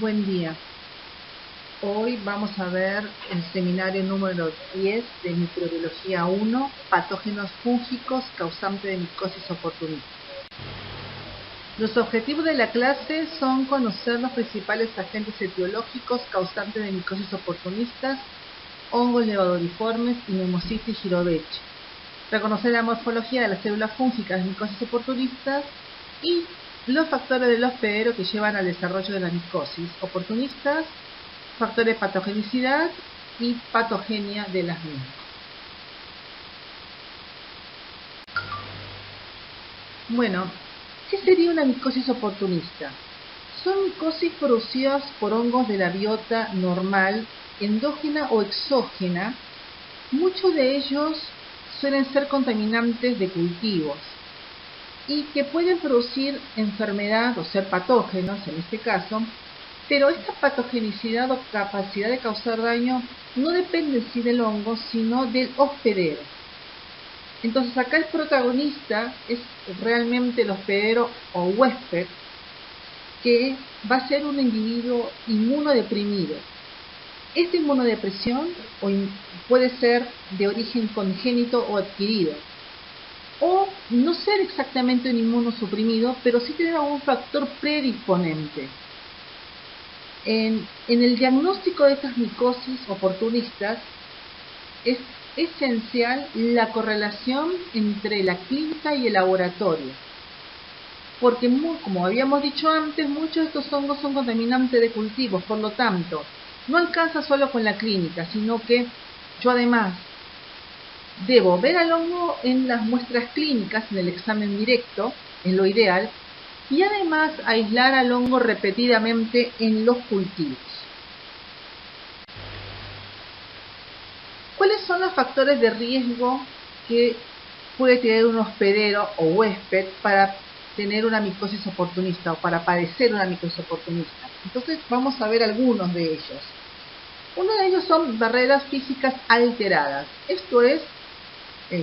Buen día. Hoy vamos a ver el seminario número 10 de Microbiología 1, patógenos fúngicos causantes de micosis oportunista. Los objetivos de la clase son conocer los principales agentes etiológicos causantes de micosis oportunistas, hongos levaduriformes y Pneumocystis jirovecii, reconocer la morfología de las células fúngicas de micosis oportunistas y los factores del hospedero que llevan al desarrollo de la micosis oportunistas, factores de patogenicidad y patogenia de las mismas. Bueno, ¿qué sería una micosis oportunista? Son micosis producidas por hongos de la biota normal, endógena o exógena. Muchos de ellos suelen ser contaminantes de cultivos y que pueden producir enfermedad o ser patógenos en este caso, pero esta patogenicidad o capacidad de causar daño no depende en sí del hongo, sino del hospedero. Entonces acá el protagonista es realmente el hospedero o huésped, que va a ser un individuo inmunodeprimido. Esta inmunodepresión puede ser de origen congénito o adquirido, o no ser exactamente un inmunosuprimido, pero sí tener algún factor predisponente. En el diagnóstico de estas micosis oportunistas es esencial la correlación entre la clínica y el laboratorio, porque como habíamos dicho antes, muchos de estos hongos son contaminantes de cultivos, por lo tanto, no alcanza solo con la clínica, sino que yo además debo ver al hongo en las muestras clínicas, en el examen directo, en lo ideal, y además aislar al hongo repetidamente en los cultivos. ¿Cuáles son los factores de riesgo que puede tener un hospedero o huésped para tener una micosis oportunista o para padecer una micosis oportunista? Entonces vamos a ver algunos de ellos. Uno de ellos son barreras físicas alteradas. Esto es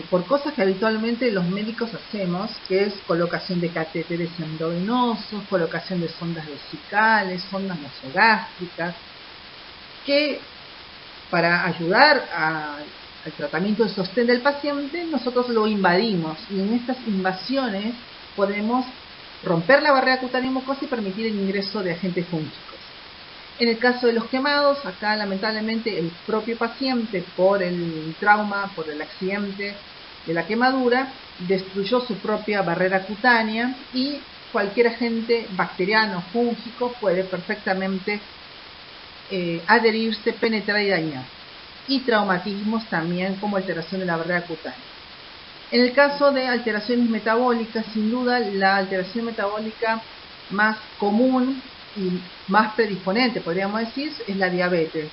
por cosas que habitualmente los médicos hacemos, que es colocación de catéteres endovenosos, colocación de sondas vesicales, sondas nasogástricas, que para ayudar al tratamiento de sostén del paciente, nosotros lo invadimos, y en estas invasiones podemos romper la barrera cutánea mucosa y permitir el ingreso de agentes fúngicos. En el caso de los quemados, acá lamentablemente el propio paciente, por el trauma, por el accidente de la quemadura, destruyó su propia barrera cutánea y cualquier agente bacteriano, fúngico, puede perfectamente adherirse, penetrar y dañar. Y traumatismos también, como alteración de la barrera cutánea. En el caso de alteraciones metabólicas, sin duda la alteración metabólica más común y más predisponente, podríamos decir, es la diabetes.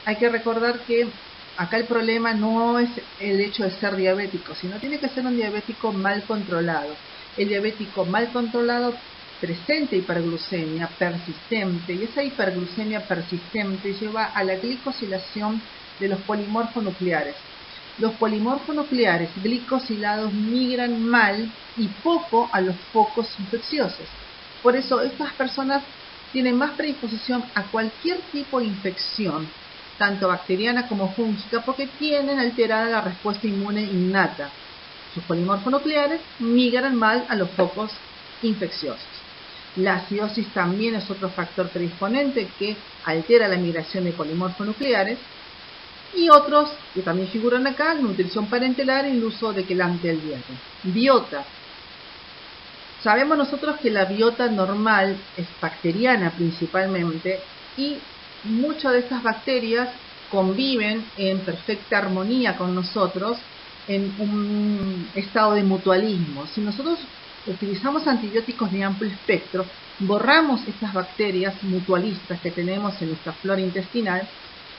Hay que recordar que acá el problema no es el hecho de ser diabético, sino tiene que ser un diabético mal controlado. El diabético mal controlado presenta hiperglucemia persistente, y esa hiperglucemia persistente lleva a la glicosilación de los polimorfonucleares. Los polimorfonucleares glicosilados migran mal y poco a los focos infecciosos. Por eso estas personas tienen más predisposición a cualquier tipo de infección, tanto bacteriana como fúngica, porque tienen alterada la respuesta inmune innata. Sus polimorfonucleares migran mal a los focos infecciosos. La acidosis también es otro factor predisponente que altera la migración de polimorfonucleares. Y otros que también figuran acá: nutrición parenteral y el uso de quelante del hierro. Biota. Sabemos nosotros que la biota normal es bacteriana principalmente, y muchas de estas bacterias conviven en perfecta armonía con nosotros en un estado de mutualismo. Si nosotros utilizamos antibióticos de amplio espectro, borramos estas bacterias mutualistas que tenemos en nuestra flora intestinal,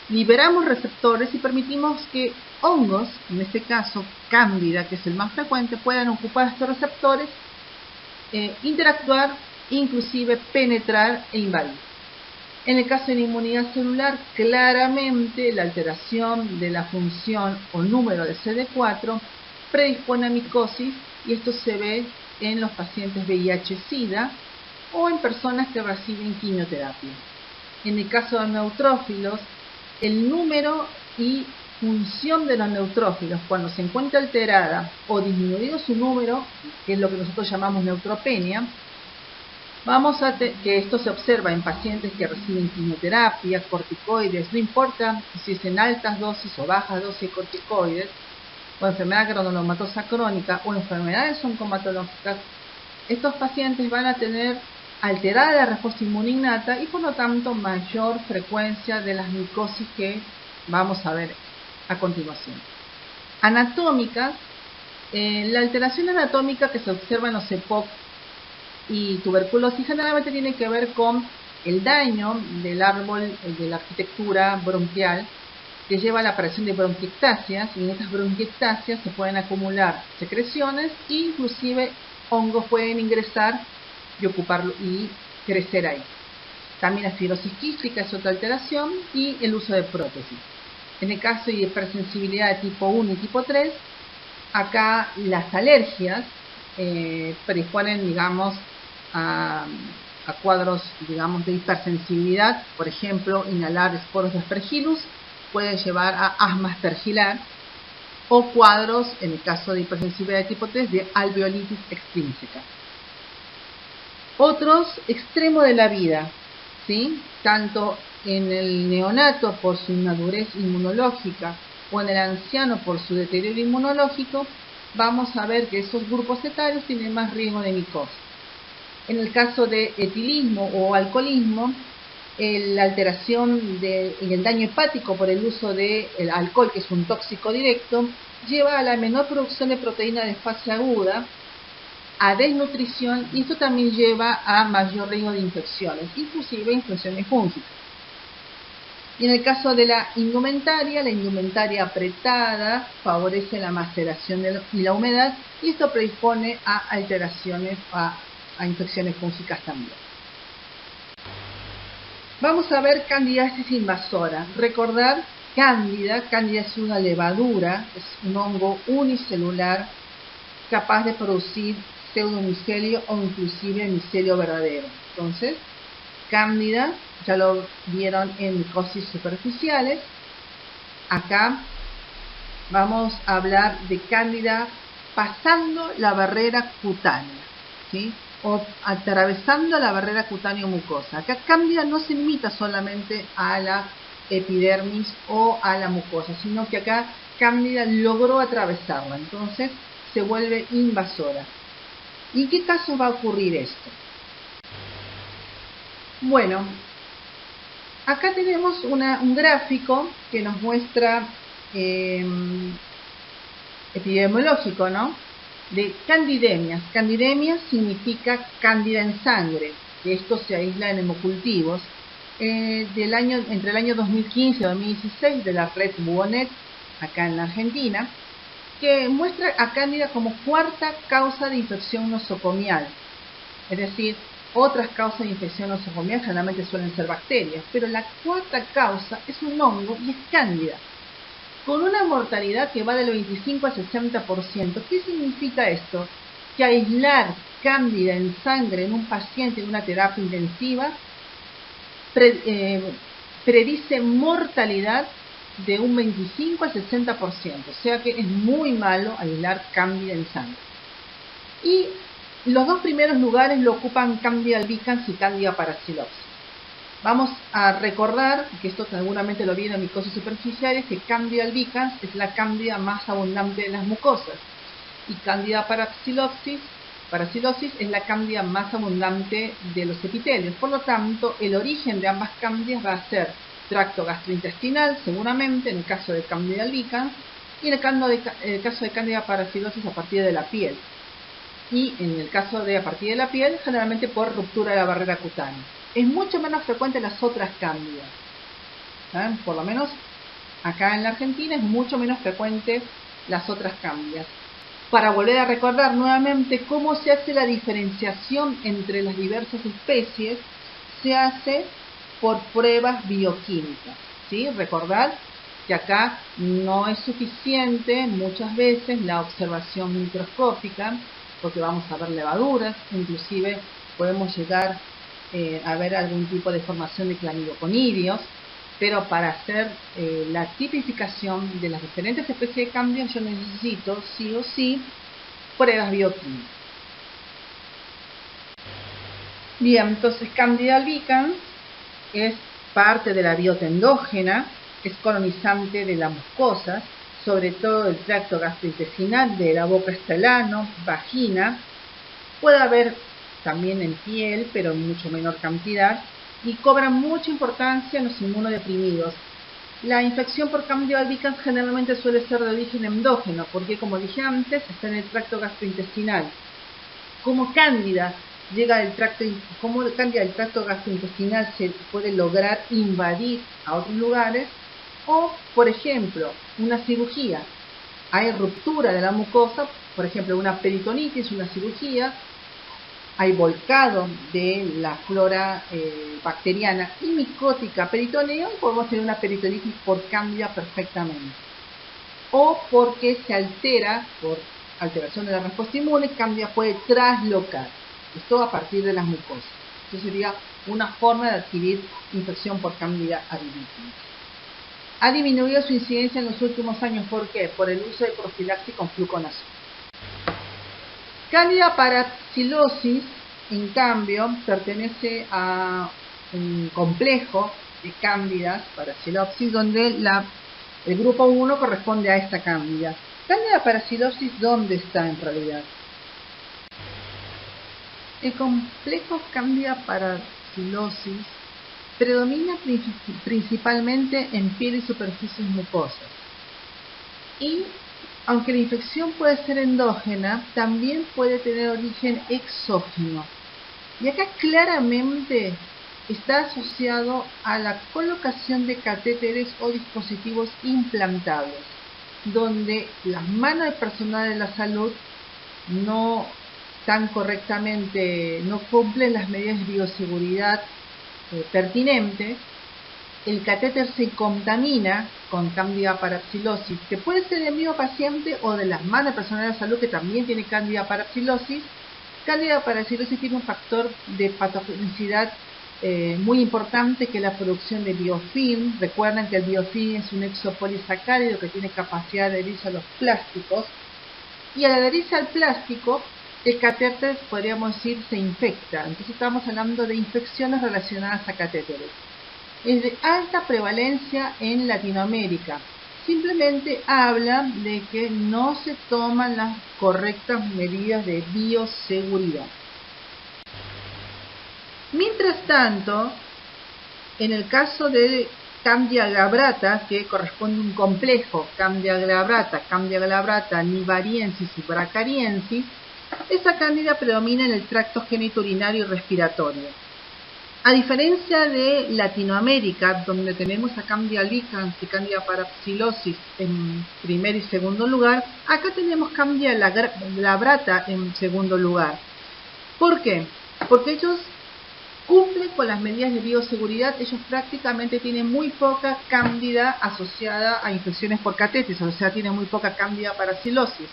liberamos receptores y permitimos que hongos, en este caso cándida, que es el más frecuente, puedan ocupar estos receptores, interactuar, inclusive penetrar e invadir. En el caso de la inmunidad celular, claramente la alteración de la función o número de CD4 predispone a micosis, y esto se ve en los pacientes VIH-Sida o en personas que reciben quimioterapia. En el caso de neutrófilos, el número y función de los neutrófilos, cuando se encuentra alterada o disminuido su número, que es lo que nosotros llamamos neutropenia, que esto se observa en pacientes que reciben quimioterapia, corticoides, no importa si es en altas dosis o bajas dosis de corticoides, o enfermedad granulomatosa crónica o enfermedades oncomatológicas, estos pacientes van a tener alterada la respuesta inmune innata y por lo tanto mayor frecuencia de las micosis que vamos a ver a continuación. Anatómicas, la alteración anatómica que se observa en los EPOC y tuberculosis generalmente tiene que ver con el daño del árbol de la arquitectura bronquial que lleva a la aparición de bronquiectasias, y en estas bronquiectasias se pueden acumular secreciones e inclusive hongos pueden ingresar y ocuparlo y crecer ahí. También la fibrosis quística es otra alteración y el uso de prótesis. En el caso de hipersensibilidad de tipo 1 y tipo 3, acá las alergias predisponen, digamos, a cuadros, digamos, de hipersensibilidad. Por ejemplo, inhalar esporos de Aspergillus puede llevar a asma aspergilar, o cuadros, en el caso de hipersensibilidad de tipo 3, de alveolitis extrínseca. Otros extremos de la vida, ¿sí? Tanto en el neonato por su inmadurez inmunológica o en el anciano por su deterioro inmunológico, vamos a ver que esos grupos etarios tienen más riesgo de micosis. En el caso de etilismo o alcoholismo, la alteración y el daño hepático por el uso del alcohol, que es un tóxico directo, lleva a la menor producción de proteína de fase aguda, a desnutrición, y esto también lleva a mayor riesgo de infecciones, inclusive infecciones fúngicas. Y en el caso de la indumentaria apretada favorece la maceración y la humedad, y esto predispone a alteraciones, a infecciones fúngicas también. Vamos a ver candidiasis invasora. Recordar, cándida es una levadura, es un hongo unicelular capaz de producir pseudomicelio o inclusive micelio verdadero. Entonces, cándida, ya lo vieron en micosis superficiales. Acá vamos a hablar de cándida pasando la barrera cutánea, ¿sí? O atravesando la barrera cutáneo mucosa. Acá cándida no se limita solamente a la epidermis o a la mucosa, sino que acá cándida logró atravesarla, entonces se vuelve invasora. ¿Y en qué casos va a ocurrir esto? Bueno, acá tenemos un gráfico que nos muestra epidemiológico, ¿no? De candidemias. Candidemia significa cándida en sangre, que esto se aísla en hemocultivos. Entre el año 2015 y 2016 de la red Buonet, acá en la Argentina, que muestra a cándida como cuarta causa de infección nosocomial. Es decir, otras causas de infección nosocomial generalmente suelen ser bacterias, pero la cuarta causa es un hongo y es cándida, con una mortalidad que va del 25 al 60%. ¿Qué significa esto? Que aislar cándida en sangre en un paciente en una terapia intensiva predice mortalidad de un 25 al 60%, o sea que es muy malo aislar cándida en sangre. Y los dos primeros lugares lo ocupan Candida albicans y Candida parapsilopsis. Vamos a recordar, que esto seguramente lo vieron en micosis superficiales, que Candida albicans es la cándida más abundante de las mucosas y Candida parapsilosis es la cándida más abundante de los epitelios. Por lo tanto, el origen de ambas cándidas va a ser tracto gastrointestinal, seguramente, en el caso de Candida albicans, y en el caso de Candida parapsilosis a partir de la piel. Y en el caso de a partir de la piel, generalmente por ruptura de la barrera cutánea. Es mucho menos frecuente las otras cándidas. ¿Saben? Por lo menos acá en la Argentina es mucho menos frecuente las otras cándidas. Para volver a recordar nuevamente cómo se hace la diferenciación entre las diversas especies, se hace por pruebas bioquímicas, ¿sí? Recordar que acá no es suficiente muchas veces la observación microscópica, porque vamos a ver levaduras, inclusive podemos llegar haber algún tipo de formación de clamidoconidios, pero para hacer la tipificación de las diferentes especies de Candida yo necesito sí o sí pruebas bioquímicas. Bien, entonces Candida albicans es parte de la biota endógena, es colonizante de las mucosas, sobre todo del tracto gastrointestinal, de la boca hasta el ano, vagina. Puede haber también en piel, pero en mucho menor cantidad, y cobra mucha importancia en los inmunodeprimidos. La infección por Candida albicans generalmente suele ser de origen endógeno, porque como dije antes, está en el tracto gastrointestinal. Como Cándida llega del tracto, como Cándida del tracto gastrointestinal se puede lograr invadir a otros lugares, o por ejemplo, una cirugía. Hay ruptura de la mucosa, por ejemplo, una peritonitis, una cirugía, hay volcado de la flora bacteriana y micótica peritoneo y podemos tener una peritonitis por Cándida perfectamente. O porque se altera, por alteración de la respuesta inmune, Cándida puede traslocar. Esto a partir de las mucosas. Esto sería una forma de adquirir infección por Cándida albicans. Ha disminuido su incidencia en los últimos años. ¿Por qué? Por el uso de profilaxis con fluconazol. Candida parapsilosis, en cambio, pertenece a un complejo de cándidas parapsilosis donde el grupo 1 corresponde a esta cándida. Candida parapsilosis, ¿dónde está en realidad? El complejo Candida parapsilosis predomina principalmente en piel y superficies mucosas. Y aunque la infección puede ser endógena, también puede tener origen exógeno. Y acá claramente está asociado a la colocación de catéteres o dispositivos implantables, donde las manos del personal de la salud no están correctamente, no cumplen las medidas de bioseguridad pertinentes. El catéter se contamina con Candida parapsilosis, que puede ser del mismo paciente o de las manos del personal de la salud que también tiene Candida parapsilosis. Candida parapsilosis tiene un factor de patogenicidad muy importante, que es la producción de biofilm. Recuerden que el biofilm es un exopolisacárido que tiene capacidad de adherirse a los plásticos, y al adherirse al plástico el catéter, podríamos decir, se infecta. Entonces estamos hablando de infecciones relacionadas a catéteres. Es de alta prevalencia en Latinoamérica. Simplemente habla de que no se toman las correctas medidas de bioseguridad. Mientras tanto, en el caso de Candida glabrata, que corresponde a un complejo Candida glabrata, nivariensis y bracariensis, esa cándida predomina en el tracto genitourinario y respiratorio. A diferencia de Latinoamérica, donde tenemos a Candida albicans y Candida parapsilosis en primer y segundo lugar, acá tenemos Candida glabrata en segundo lugar. ¿Por qué? Porque ellos cumplen con las medidas de bioseguridad. Ellos prácticamente tienen muy poca cándida asociada a infecciones por catéteres, o sea, tienen muy poca Candida parapsilosis,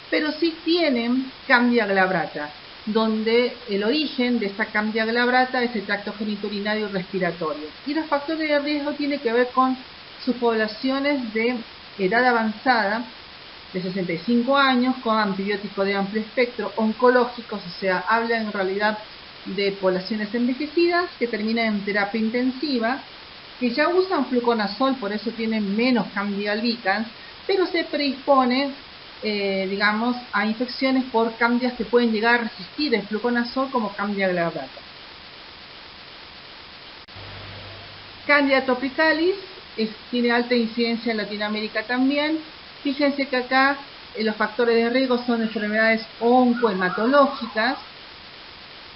pero sí tienen Candida glabrata, donde el origen de esta Candida glabrata es el tracto genitourinario y respiratorio. Y los factores de riesgo tienen que ver con sus poblaciones de edad avanzada, de 65 años, con antibióticos de amplio espectro, oncológicos, o sea, habla en realidad de poblaciones envejecidas que terminan en terapia intensiva, que ya usan fluconazol, por eso tienen menos Candida albicans, pero se predispone digamos, a infecciones por cándidas que pueden llegar a resistir el fluconazol, como Candida glabrata. Candida tropicalis tiene alta incidencia en Latinoamérica también. Fíjense que acá los factores de riesgo son enfermedades oncohematológicas,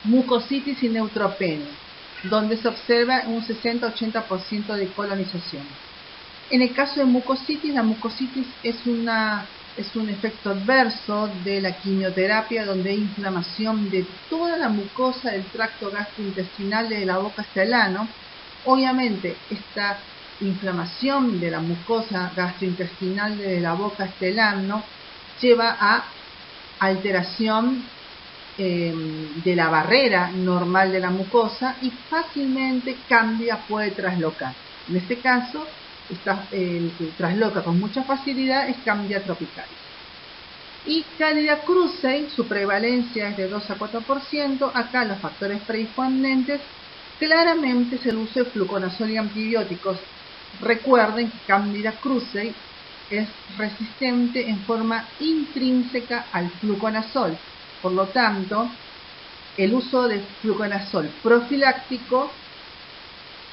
mucositis y neutropenia, donde se observa un 60-80% de colonización. En el caso de mucositis, la mucositis es un efecto adverso de la quimioterapia, donde hay inflamación de toda la mucosa del tracto gastrointestinal, de la boca hasta el ano. Obviamente, esta inflamación de la mucosa gastrointestinal de la boca hasta el ano lleva a alteración de la barrera normal de la mucosa y fácilmente Cándida puede traslocar. En este caso, el que trasloca con mucha facilidad es Cándida tropicalis. Y Candida krusei, su prevalencia es de 2 a 4%. Acá los factores predisponentes claramente es el uso de fluconazol y antibióticos. Recuerden que Candida krusei es resistente en forma intrínseca al fluconazol. Por lo tanto, el uso de fluconazol profiláctico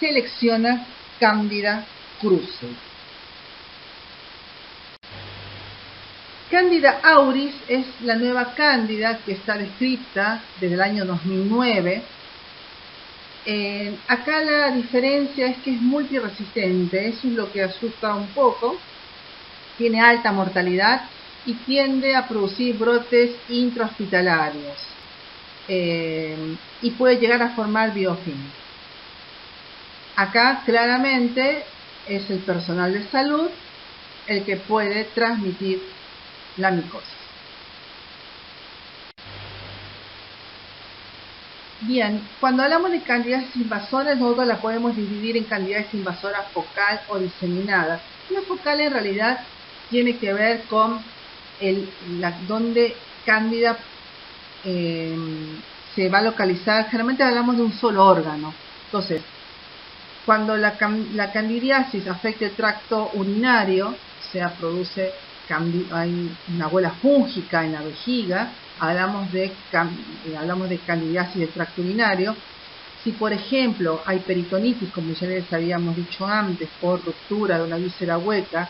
selecciona Candida krusei. Candida auris es la nueva cándida que está descrita desde el año 2009. Acá la diferencia es que es multiresistente, eso es lo que asusta un poco. Tiene alta mortalidad y tiende a producir brotes intrahospitalarios y puede llegar a formar biofilm. Acá claramente es el personal de salud el que puede transmitir la micosis. Bien, cuando hablamos de candidiasis invasoras, nosotros la podemos dividir en candidiasis invasora focal o diseminada. La focal en realidad tiene que ver con donde Cándida se va a localizar. Generalmente hablamos de un solo órgano. Entonces, cuando la candidiasis afecta el tracto urinario, o sea, hay una bola fúngica en la vejiga, hablamos de candidiasis del tracto urinario. Si, por ejemplo, hay peritonitis, como ya les habíamos dicho antes, por ruptura de una víscera hueca,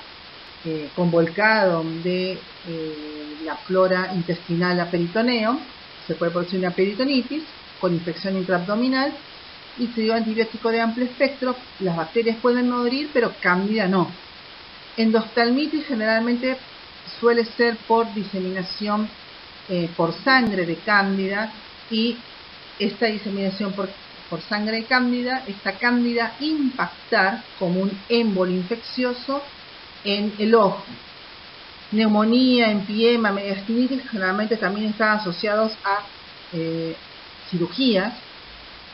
con volcado de la flora intestinal a peritoneo, se puede producir una peritonitis con infección intraabdominal y se dio antibiótico de amplio espectro. Las bacterias pueden morir, pero Cándida no. Endoftalmitis generalmente suele ser por diseminación por sangre de Cándida, y esta diseminación por sangre de Cándida, esta Cándida impactar como un émbolo infeccioso en el ojo. Neumonía, empiema, mediastinitis generalmente también están asociados a cirugías.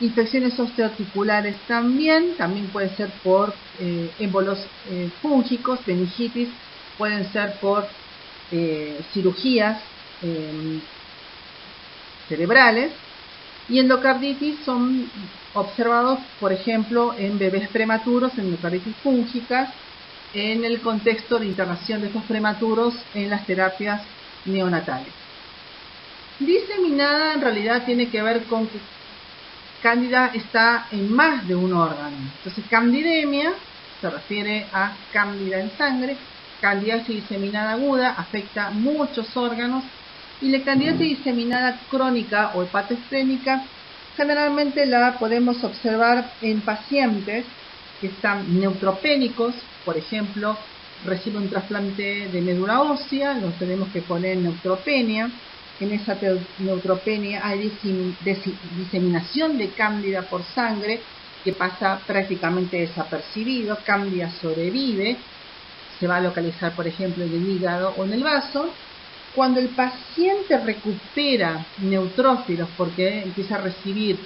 Infecciones osteoarticulares también puede ser por émbolos fúngicos, meningitis, pueden ser por cirugías cerebrales, y endocarditis son observados, por ejemplo, en bebés prematuros, en endocarditis fúngicas, en el contexto de internación de estos prematuros en las terapias neonatales. Diseminada en realidad tiene que ver con que Cándida está en más de un órgano. Entonces, candidemia se refiere a Cándida en sangre. Candidiasis diseminada aguda afecta muchos órganos, y la candidiasis diseminada crónica o hepatoesplénica generalmente la podemos observar en pacientes que están neutropénicos. Por ejemplo, recibe un trasplante de médula ósea, los tenemos que poner neutropenia. En esa neutropenia hay diseminación de Cándida por sangre que pasa prácticamente desapercibido. Cándida sobrevive, se va a localizar, por ejemplo, en el hígado o en el vaso. Cuando el paciente recupera neutrófilos porque empieza a recibir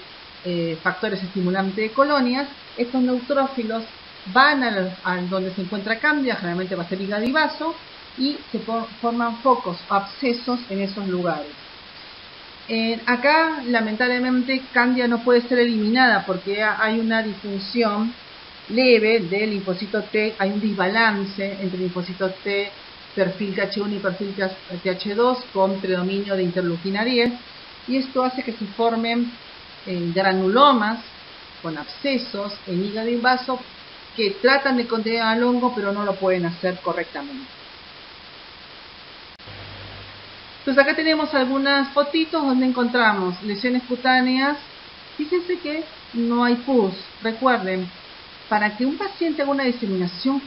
factores estimulantes de colonias, estos neutrófilos van a donde se encuentra Cándida, generalmente va a ser hígado y vaso, y se forman focos o abscesos en esos lugares. Acá, lamentablemente, Cándida no puede ser eliminada porque hay una disfunción leve del linfocito T, hay un desbalance entre linfocito T, perfil TH1 y perfil TH2 con predominio de interleuquina 10, y esto hace que se formen granulomas con abscesos en hígado y vaso que tratan de contener al hongo pero no lo pueden hacer correctamente. Entonces acá tenemos algunas fotitos donde encontramos lesiones cutáneas. Fíjense que no hay pus. Recuerden, para que un paciente haga una diseminación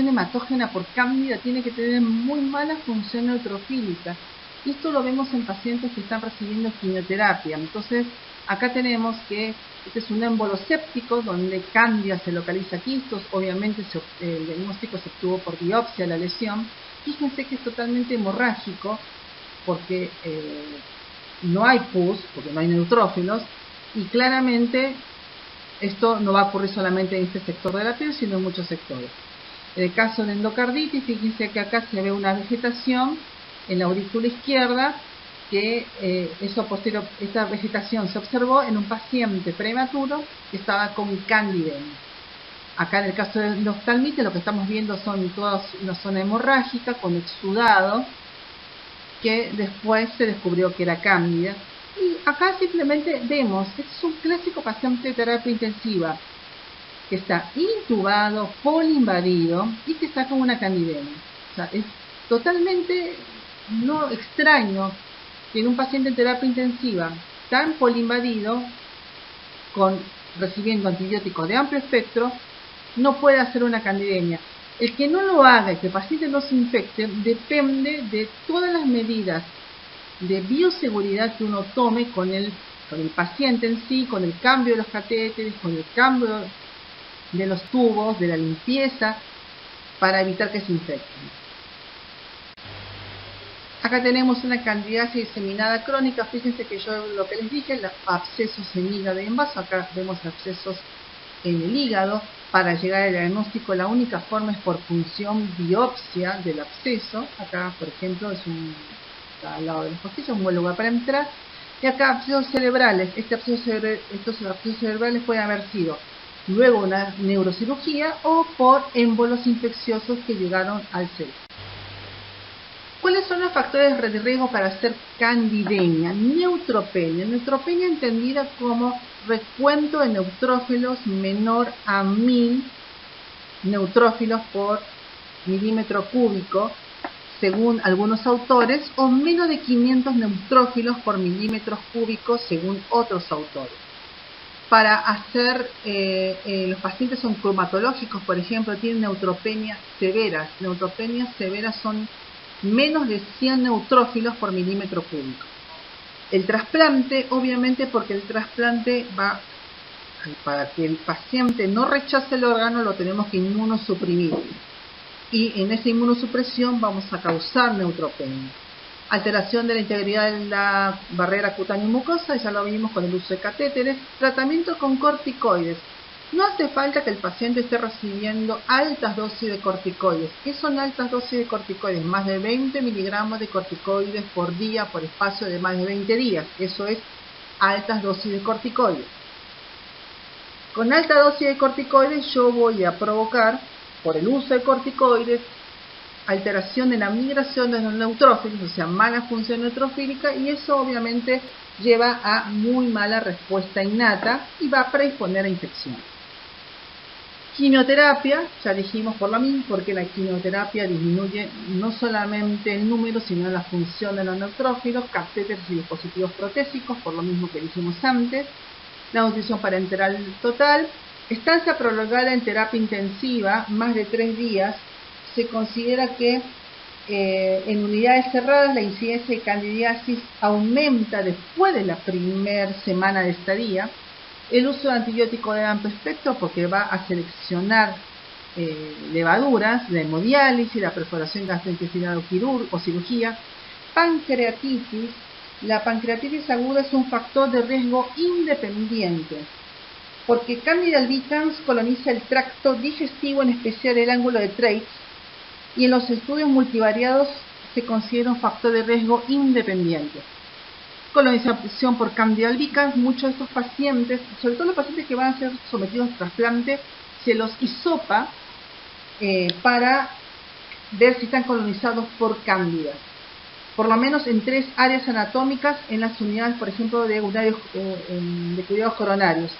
hematógena por Cándida tiene que tener muy mala función neutrofílica. Y esto lo vemos en pacientes que están recibiendo quimioterapia. Entonces acá tenemos que este es un émbolo séptico donde Cándida se localiza aquí. Obviamente el diagnóstico se obtuvo por biopsia la lesión. Fíjense que es totalmente hemorrágico porque no hay pus, porque no hay neutrófilos, y claramente esto no va a ocurrir solamente en este sector de la piel, sino en muchos sectores. En el caso de endocarditis, fíjense que acá se ve una vegetación en la aurícula izquierda, que esta vegetación se observó en un paciente prematuro que estaba con candidemia. Acá en el caso de la oftalmitis lo que estamos viendo son toda una zona hemorrágica con exudado, que después se descubrió que era cándida. Y acá simplemente vemos, es un clásico paciente de terapia intensiva, que está intubado, poliinvadido y que está con una candidemia. O sea, es totalmente no extraño que en un paciente en terapia intensiva tan poliinvadido, recibiendo antibióticos de amplio espectro, no puede hacer una candidemia. El que no lo haga y que el paciente no se infecte depende de todas las medidas de bioseguridad que uno tome con el paciente en sí, con el cambio de los catéteres, con el cambio de los tubos, de la limpieza, para evitar que se infecten. Acá tenemos una candidiasis diseminada crónica. Fíjense que yo lo que les dije, los abscesos en hígado y en vaso. Acá vemos abscesos en el hígado. Para llegar al diagnóstico, la única forma es por punción biopsia del absceso. Acá, por ejemplo, está al lado de los costillos, un buen lugar para entrar. Y acá abscesos cerebrales. Estos abscesos cerebrales pueden haber sido luego una neurocirugía o por émbolos infecciosos que llegaron al cerebro. ¿Cuáles son los factores de riesgo para hacer candidemia? Neutropenia. Neutropenia entendida como recuento de neutrófilos menor a 1000 neutrófilos por milímetro cúbico, según algunos autores, o menos de 500 neutrófilos por milímetros cúbicos, según otros autores. Para hacer, los pacientes son cromatológicos, por ejemplo, tienen neutropenias severas. Neutropenias severas son menos de 100 neutrófilos por milímetro cúbico. El trasplante, obviamente, porque el trasplante va, para que el paciente no rechace el órgano, lo tenemos que inmunosuprimir. Y en esa inmunosupresión vamos a causar neutropenia. Alteración de la integridad de la barrera cutáneo-mucosa, ya lo vimos con el uso de catéteres. Tratamiento con corticoides. No hace falta que el paciente esté recibiendo altas dosis de corticoides. ¿Qué son altas dosis de corticoides? Más de 20 miligramos de corticoides por día por espacio de más de 20 días. Eso es altas dosis de corticoides. Con alta dosis de corticoides yo voy a provocar, por el uso de corticoides, alteración de la migración de los neutrófilos, o sea, mala función neutrofílica, y eso obviamente lleva a muy mala respuesta innata y va a predisponer a infección. Quimioterapia, ya dijimos por la misma, porque la quimioterapia disminuye no solamente el número, sino la función de los neutrófilos, catéteres y dispositivos protésicos, por lo mismo que dijimos antes. La nutrición parenteral total, estancia prolongada en terapia intensiva, más de 3 días, se considera que en unidades cerradas la incidencia de candidiasis aumenta después de la primera semana de estadía. El uso de antibiótico de amplio espectro, porque va a seleccionar levaduras, la hemodiálisis, la perforación gastrointestinal o cirugía. Pancreatitis. La pancreatitis aguda es un factor de riesgo independiente, porque Candida albicans coloniza el tracto digestivo, en especial el ángulo de Treitz, y en los estudios multivariados se considera un factor de riesgo independiente. Colonización por Candida albicans, muchos de estos pacientes, sobre todo los pacientes que van a ser sometidos a trasplante, se los hisopa para ver si están colonizados por Candida. Por lo menos en 3 áreas anatómicas en las unidades, por ejemplo, de cuidados coronarios.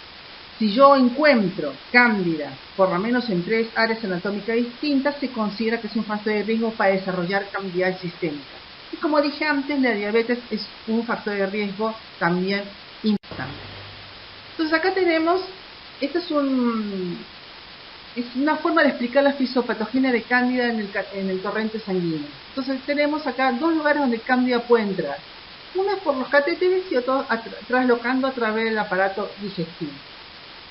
Si yo encuentro Cándida, por lo menos en 3 áreas anatómicas distintas, se considera que es un factor de riesgo para desarrollar candidiasis sistémica. Y como dije antes, la diabetes es un factor de riesgo también importante. Entonces acá tenemos, esta es una forma de explicar la fisiopatogenia de Cándida en el torrente sanguíneo. Entonces tenemos acá 2 lugares donde Cándida puede entrar. Una es por los catéteres y otro traslocando a través del aparato digestivo.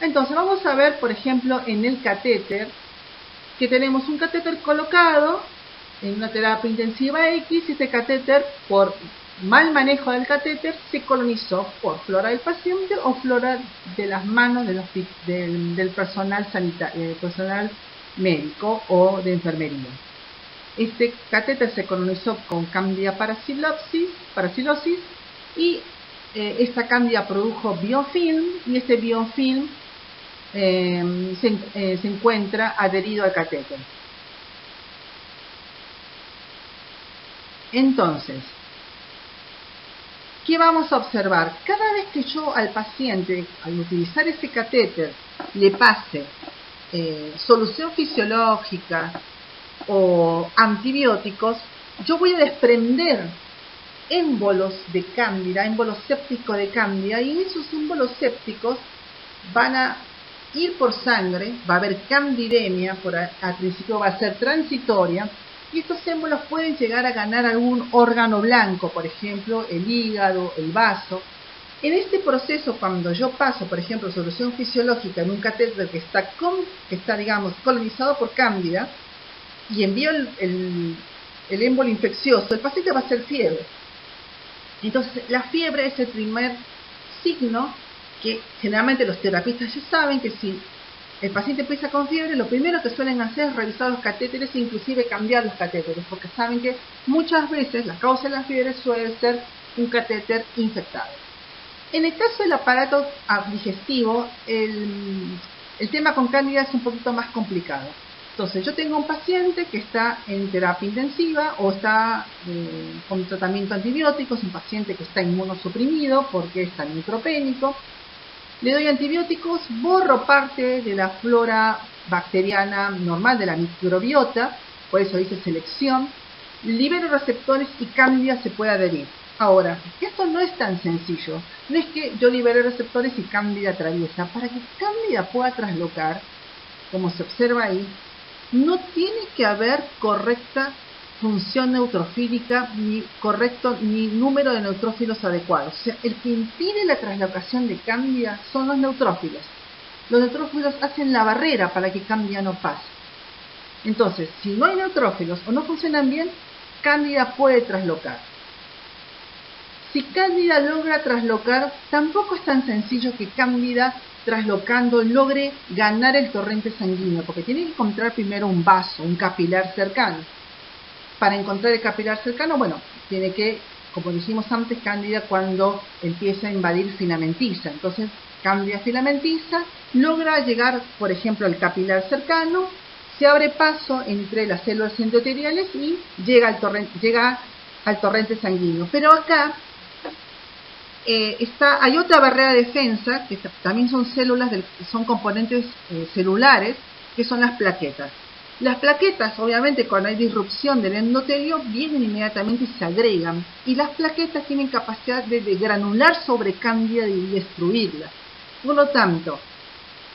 Entonces vamos a ver, por ejemplo, en el catéter, que tenemos un catéter colocado en una terapia intensiva X, y este catéter, por mal manejo del catéter se colonizó por flora del paciente o flora de las manos del personal sanitario, personal médico o de enfermería. Este catéter se colonizó con Candida parasilosis y esta Candida produjo biofilm y este biofilm se encuentra adherido al catéter. Entonces, ¿qué vamos a observar? Cada vez que yo al paciente, al utilizar ese catéter, le pase solución fisiológica o antibióticos, yo voy a desprender émbolos de cándida, émbolos sépticos de cándida, y esos émbolos sépticos van a ir por sangre, va a haber candidemia, al principio va a ser transitoria, y estos émbolos pueden llegar a ganar algún órgano blanco, por ejemplo, el hígado, el vaso. En este proceso, cuando yo paso, por ejemplo, solución fisiológica en un catéter que está digamos, colonizado por cándida, y envío el émbolo infeccioso, el paciente va a hacer fiebre. Entonces, la fiebre es el primer signo que generalmente los terapistas ya saben que si el paciente empieza con fiebre, lo primero que suelen hacer es revisar los catéteres e inclusive cambiar los catéteres, porque saben que muchas veces la causa de la fiebre suele ser un catéter infectado. En el caso del aparato digestivo, el tema con cándida es un poquito más complicado. Entonces, yo tengo un paciente que está en terapia intensiva o está con tratamiento antibiótico, es un paciente que está inmunosuprimido porque está neutropénico. Le doy antibióticos, borro parte de la flora bacteriana normal de la microbiota, por eso dice selección, libero receptores y cándida se puede adherir. Ahora, esto no es tan sencillo, no es que yo libere receptores y cándida atraviesa. Para que cándida pueda traslocar, como se observa ahí, no tiene que haber correcta función neutrofílica ni número de neutrófilos adecuados. O sea, el que impide la traslocación de cándida son los neutrófilos. Los neutrófilos hacen la barrera para que cándida no pase. Entonces, si no hay neutrófilos o no funcionan bien, cándida puede traslocar. Si cándida logra traslocar, tampoco es tan sencillo que cándida traslocando logre ganar el torrente sanguíneo, porque tiene que encontrar primero un vaso, un capilar cercano. Para encontrar el capilar cercano, bueno, tiene que, como dijimos antes, cándida cuando empieza a invadir filamentiza. Entonces, cándida filamentiza logra llegar, por ejemplo, al capilar cercano, se abre paso entre las células endoteliales y llega al torrente sanguíneo. Pero acá hay otra barrera de defensa, que también son son componentes celulares, que son las plaquetas. Las plaquetas, obviamente, cuando hay disrupción del endotelio, vienen inmediatamente y se agregan. Y las plaquetas tienen capacidad de granular sobre cándida y destruirla. Por lo tanto,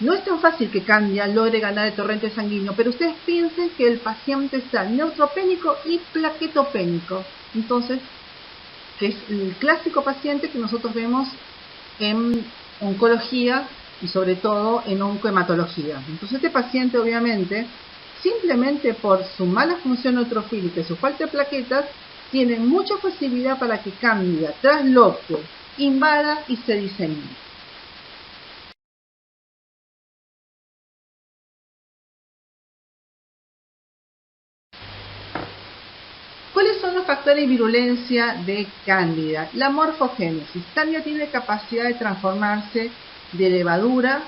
no es tan fácil que cándida logre ganar el torrente sanguíneo, pero ustedes piensen que el paciente está neutropénico y plaquetopénico. Entonces, que es el clásico paciente que nosotros vemos en oncología y sobre todo en oncohematología. Entonces, este paciente, obviamente, simplemente por su mala función neutrofílica y su falta de plaquetas, tiene mucha facilidad para que cándida trasloque, invada y se disemine. ¿Cuáles son los factores de virulencia de cándida? La morfogénesis. Cándida tiene capacidad de transformarse de levadura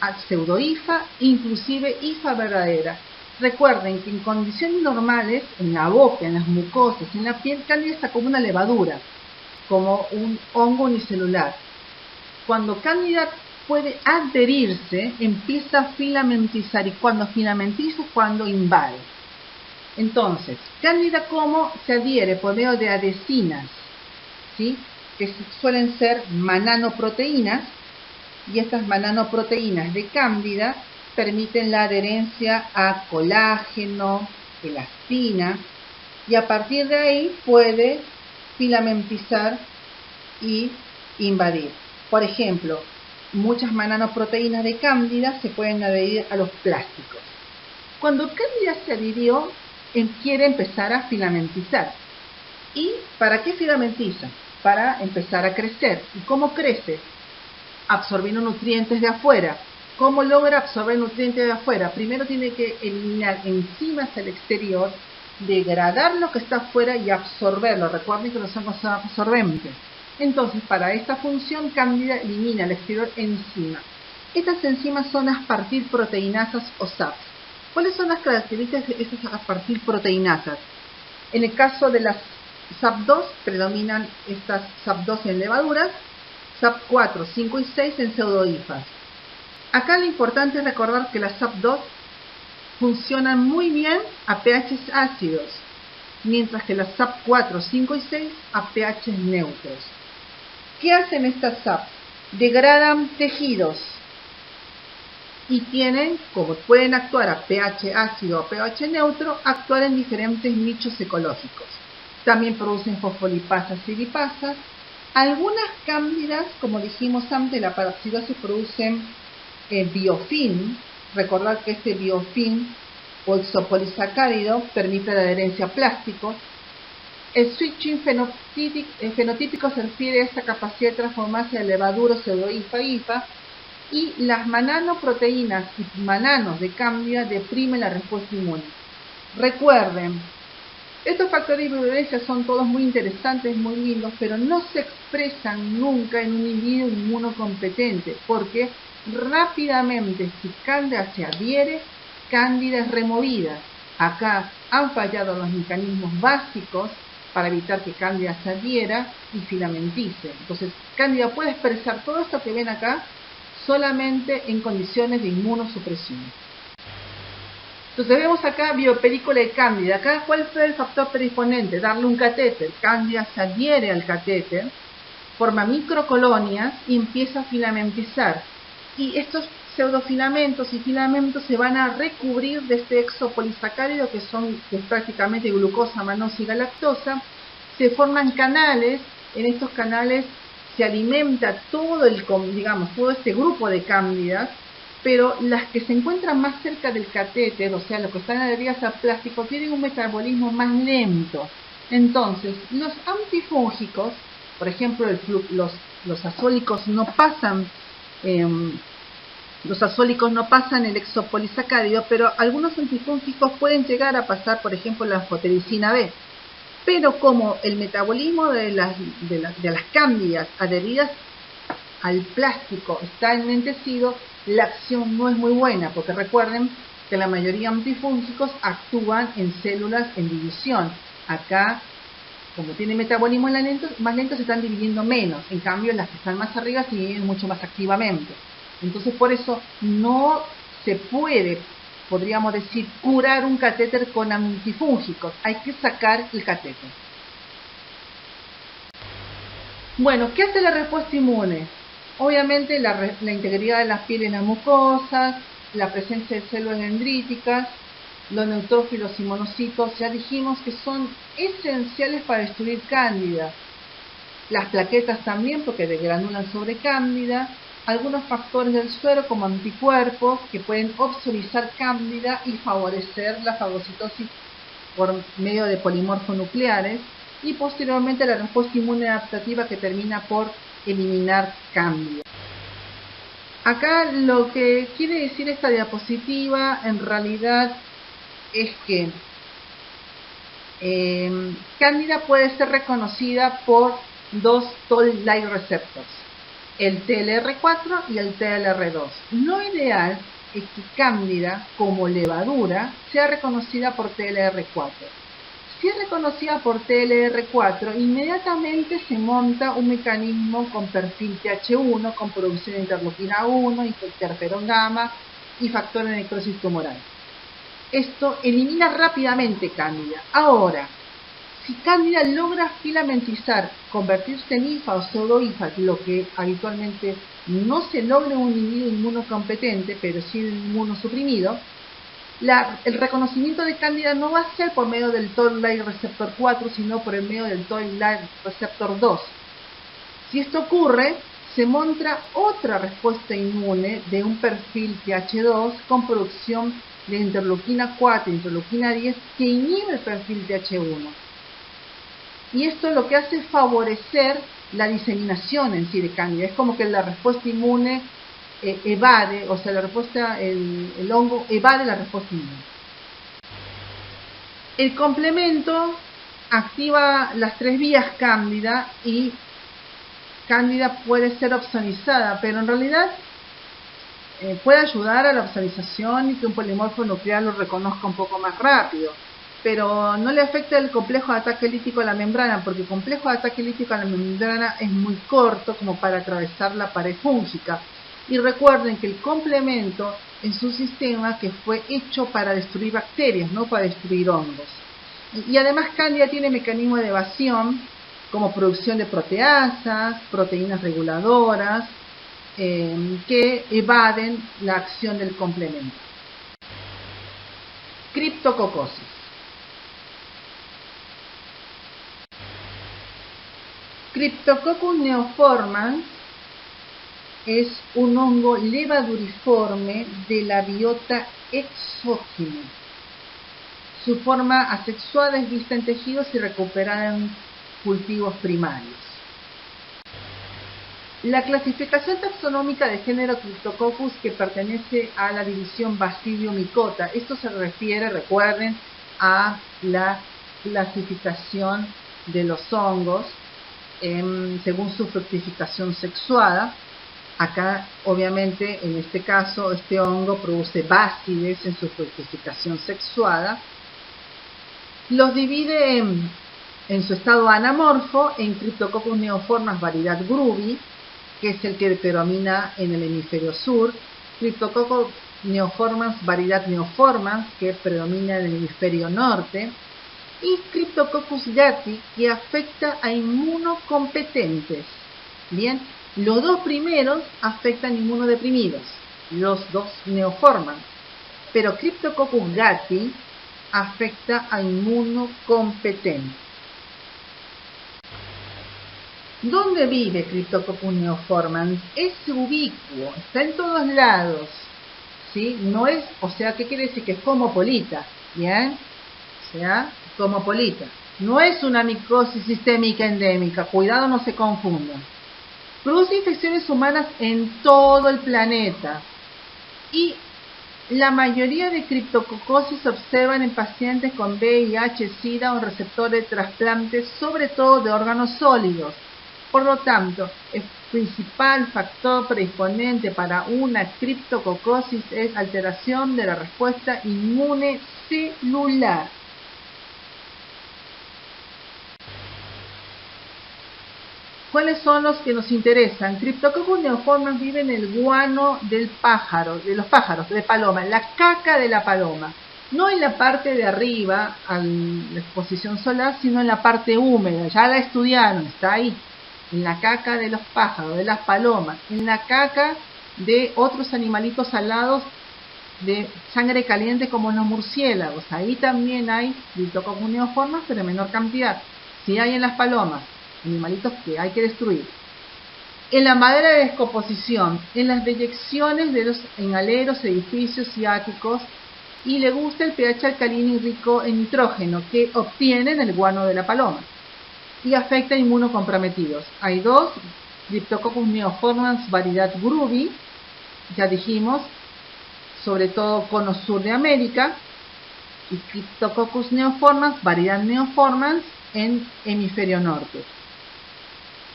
a pseudohifa, inclusive hifa verdadera. Recuerden que en condiciones normales, en la boca, en las mucosas, en la piel, cándida está como una levadura, como un hongo unicelular. Cuando cándida puede adherirse, empieza a filamentizar, y cuando filamentiza es cuando invade. Entonces, cándida, ¿cómo se adhiere? Por medio de adhesinas, ¿sí? Que suelen ser mananoproteínas, y estas mananoproteínas de cándida permiten la adherencia a colágeno, elastina, y a partir de ahí puede filamentizar y invadir. Por ejemplo, muchas mananoproteínas de cándida se pueden adherir a los plásticos. Cuando cándida se adhirió, quiere empezar a filamentizar ¿Y para qué filamentiza? Para empezar a crecer. ¿Y cómo crece? Absorbiendo nutrientes de afuera. ¿Cómo logra absorber nutrientes de afuera? Primero tiene que eliminar enzimas al exterior, degradar lo que está afuera y absorberlo. Recuerden que no son cosas absorbentes. Entonces, para esta función, Cándida elimina al exterior enzimas. Estas enzimas son aspartil proteinasas o SAPs. ¿Cuáles son las características de estas aspartil proteinasas? En el caso de las SAP2, predominan estas SAP2 en levaduras, SAP4, 5 y 6 en pseudohifas. Acá lo importante es recordar que las SAP2 funcionan muy bien a pHs ácidos, mientras que las SAP4, 5 y 6 a pHs neutros. ¿Qué hacen estas SAPs? Degradan tejidos y tienen, como pueden actuar a pH ácido o pH neutro, actuar en diferentes nichos ecológicos. También producen fosfolipasas y lipasas. Algunas cándidas, como dijimos antes, la paraxidosis producen biofilm. Recordad que este biofilm o exopolisacárido permite la adherencia a plásticos. El switching fenotípico se refiere a esta capacidad de transformarse de levadura, pseudohifa, hifa, y las mananoproteínas y mananos de cándida deprimen la respuesta inmune. Recuerden, estos factores de virulencia son todos muy interesantes, muy lindos, pero no se expresan nunca en un individuo inmunocompetente, porque rápidamente, si cándida se adhiere, cándida es removida. Acá han fallado los mecanismos básicos para evitar que cándida se adhiera y filamentice. Entonces, cándida puede expresar todo esto que ven acá solamente en condiciones de inmunosupresión. Entonces vemos acá biopelícula de cándida. Acá, ¿cuál fue el factor predisponente? Darle un catéter. Cándida se adhiere al catéter, forma microcolonias y empieza a filamentizar. Y estos pseudofilamentos y filamentos se van a recubrir de este exopolisacárido que es prácticamente glucosa, manosa y galactosa. Se forman canales. En estos canales se alimenta todo este grupo de cándidas, pero las que se encuentran más cerca del catéter, o sea, los que están adheridas al plástico, tienen un metabolismo más lento. Entonces, los antifúngicos, por ejemplo, los azólicos no pasan el exopolisacárido, pero algunos antifúngicos pueden llegar a pasar, por ejemplo, la anfotericina B. Pero como el metabolismo de las cándidas adheridas al plástico está enlentecido, la acción no es muy buena, porque recuerden que la mayoría de antifúngicos actúan en células en división. Acá, como tiene metabolismo más lento, se están dividiendo menos. En cambio, las que están más arriba se dividen mucho más activamente. Entonces, por eso no se puede, podríamos decir, curar un catéter con antifúngicos. Hay que sacar el catéter. Bueno, ¿qué hace la respuesta inmune? Obviamente la integridad de las pieles y las mucosas, la presencia de células dendríticas, los neutrófilos y monocitos, ya dijimos que son esenciales para destruir cándida. Las plaquetas también, porque degranulan sobre cándida. Algunos factores del suero como anticuerpos que pueden obsolizar cándida y favorecer la fagocitosis por medio de polimorfonucleares, y posteriormente la respuesta inmune adaptativa que termina por eliminar cándida. Acá lo que quiere decir esta diapositiva en realidad es que cándida puede ser reconocida por dos toll-like receptors, el TLR4 y el TLR2. Lo ideal es que cándida, como levadura, sea reconocida por TLR4. Si es reconocida por TLR4, inmediatamente se monta un mecanismo con perfil TH1, con producción de interleuquina 1, interferón gamma y factor de necrosis tumoral. Esto elimina rápidamente cándida. Ahora, si cándida logra filamentizar, convertirse en hifa o pseudohifa, lo que habitualmente no se logra en un individuo inmunocompetente, pero sí en un inmunosuprimido, el reconocimiento de cándida no va a ser por medio del toll-like receptor 4, sino por el medio del toll-like receptor 2. Si esto ocurre, se monta otra respuesta inmune de un perfil TH2 con producción de interleuquina 4 e interleuquina 10 que inhibe el perfil TH1. y esto lo que hace es favorecer la diseminación en sí de cándida. Es como que la respuesta inmune evade, o sea, el hongo evade la respuesta inmune. El complemento activa las 3 vías cándida y cándida puede ser opsonizada, pero en realidad puede ayudar a la opsonización y que un polimorfo nuclear lo reconozca un poco más rápido, pero no le afecta el complejo de ataque lítico a la membrana, porque el complejo de ataque lítico a la membrana es muy corto como para atravesar la pared fúngica. Y recuerden que el complemento es un sistema que fue hecho para destruir bacterias, no para destruir hongos. Y además cándida tiene mecanismos de evasión como producción de proteasas, proteínas reguladoras, que evaden la acción del complemento. Criptococosis. Cryptococcus neoformans es un hongo levaduriforme de la biota exógena. Su forma asexuada es vista en tejidos y recuperada en cultivos primarios. La clasificación taxonómica de género Cryptococcus, que pertenece a la división Basidiomycota, esto se refiere, recuerden, a la clasificación de los hongos según su fructificación sexuada. Acá, obviamente, en este caso, este hongo produce bácides en su fructificación sexuada. Los divide en su estado anamorfo en Cryptococcus neoformans variedad Grubi, que es el que predomina en el hemisferio sur, Cryptococcus neoformans variedad Neoformans, que predomina en el hemisferio norte, y Cryptococcus gattii, que afecta a inmunocompetentes. Bien, los dos primeros afectan inmunodeprimidos, los dos neoformans, pero Cryptococcus gattii afecta a inmunocompetentes. ¿Dónde vive Cryptococcus neoformans? Es ubicuo, está en todos lados, ¿sí? No es, o sea, ¿qué quiere decir? Que es cosmopolita, ¿bien? O sea, cosmopolita. No es una micosis sistémica endémica, cuidado, no se confundan. Produce infecciones humanas en todo el planeta y la mayoría de criptococosis se observan en pacientes con VIH, SIDA o receptores de trasplantes, sobre todo de órganos sólidos. Por lo tanto, el principal factor predisponente para una criptococosis es alteración de la respuesta inmune celular. ¿Cuáles son los que nos interesan? Cryptococcus neoformans vive en el guano del pájaro, de los pájaros, de paloma, la caca de la paloma. No en la parte de arriba, a la exposición solar, sino en la parte húmeda. Ya la estudiaron, está ahí. En la caca de los pájaros, de las palomas, en la caca de otros animalitos alados de sangre caliente como los murciélagos. Ahí también hay Cryptococcus neoformans, pero en menor cantidad. Si hay en las palomas, animalitos que hay que destruir. En la madera de descomposición, en las deyecciones de los aleros, edificios y áticos, y le gusta el pH alcalino y rico en nitrógeno que obtiene en el guano de la paloma. Y afecta a inmunocomprometidos. Hay dos, Cryptococcus neoformans variedad Grubi, ya dijimos, sobre todo cono sur de América, y Cryptococcus neoformans variedad Neoformans en hemisferio norte.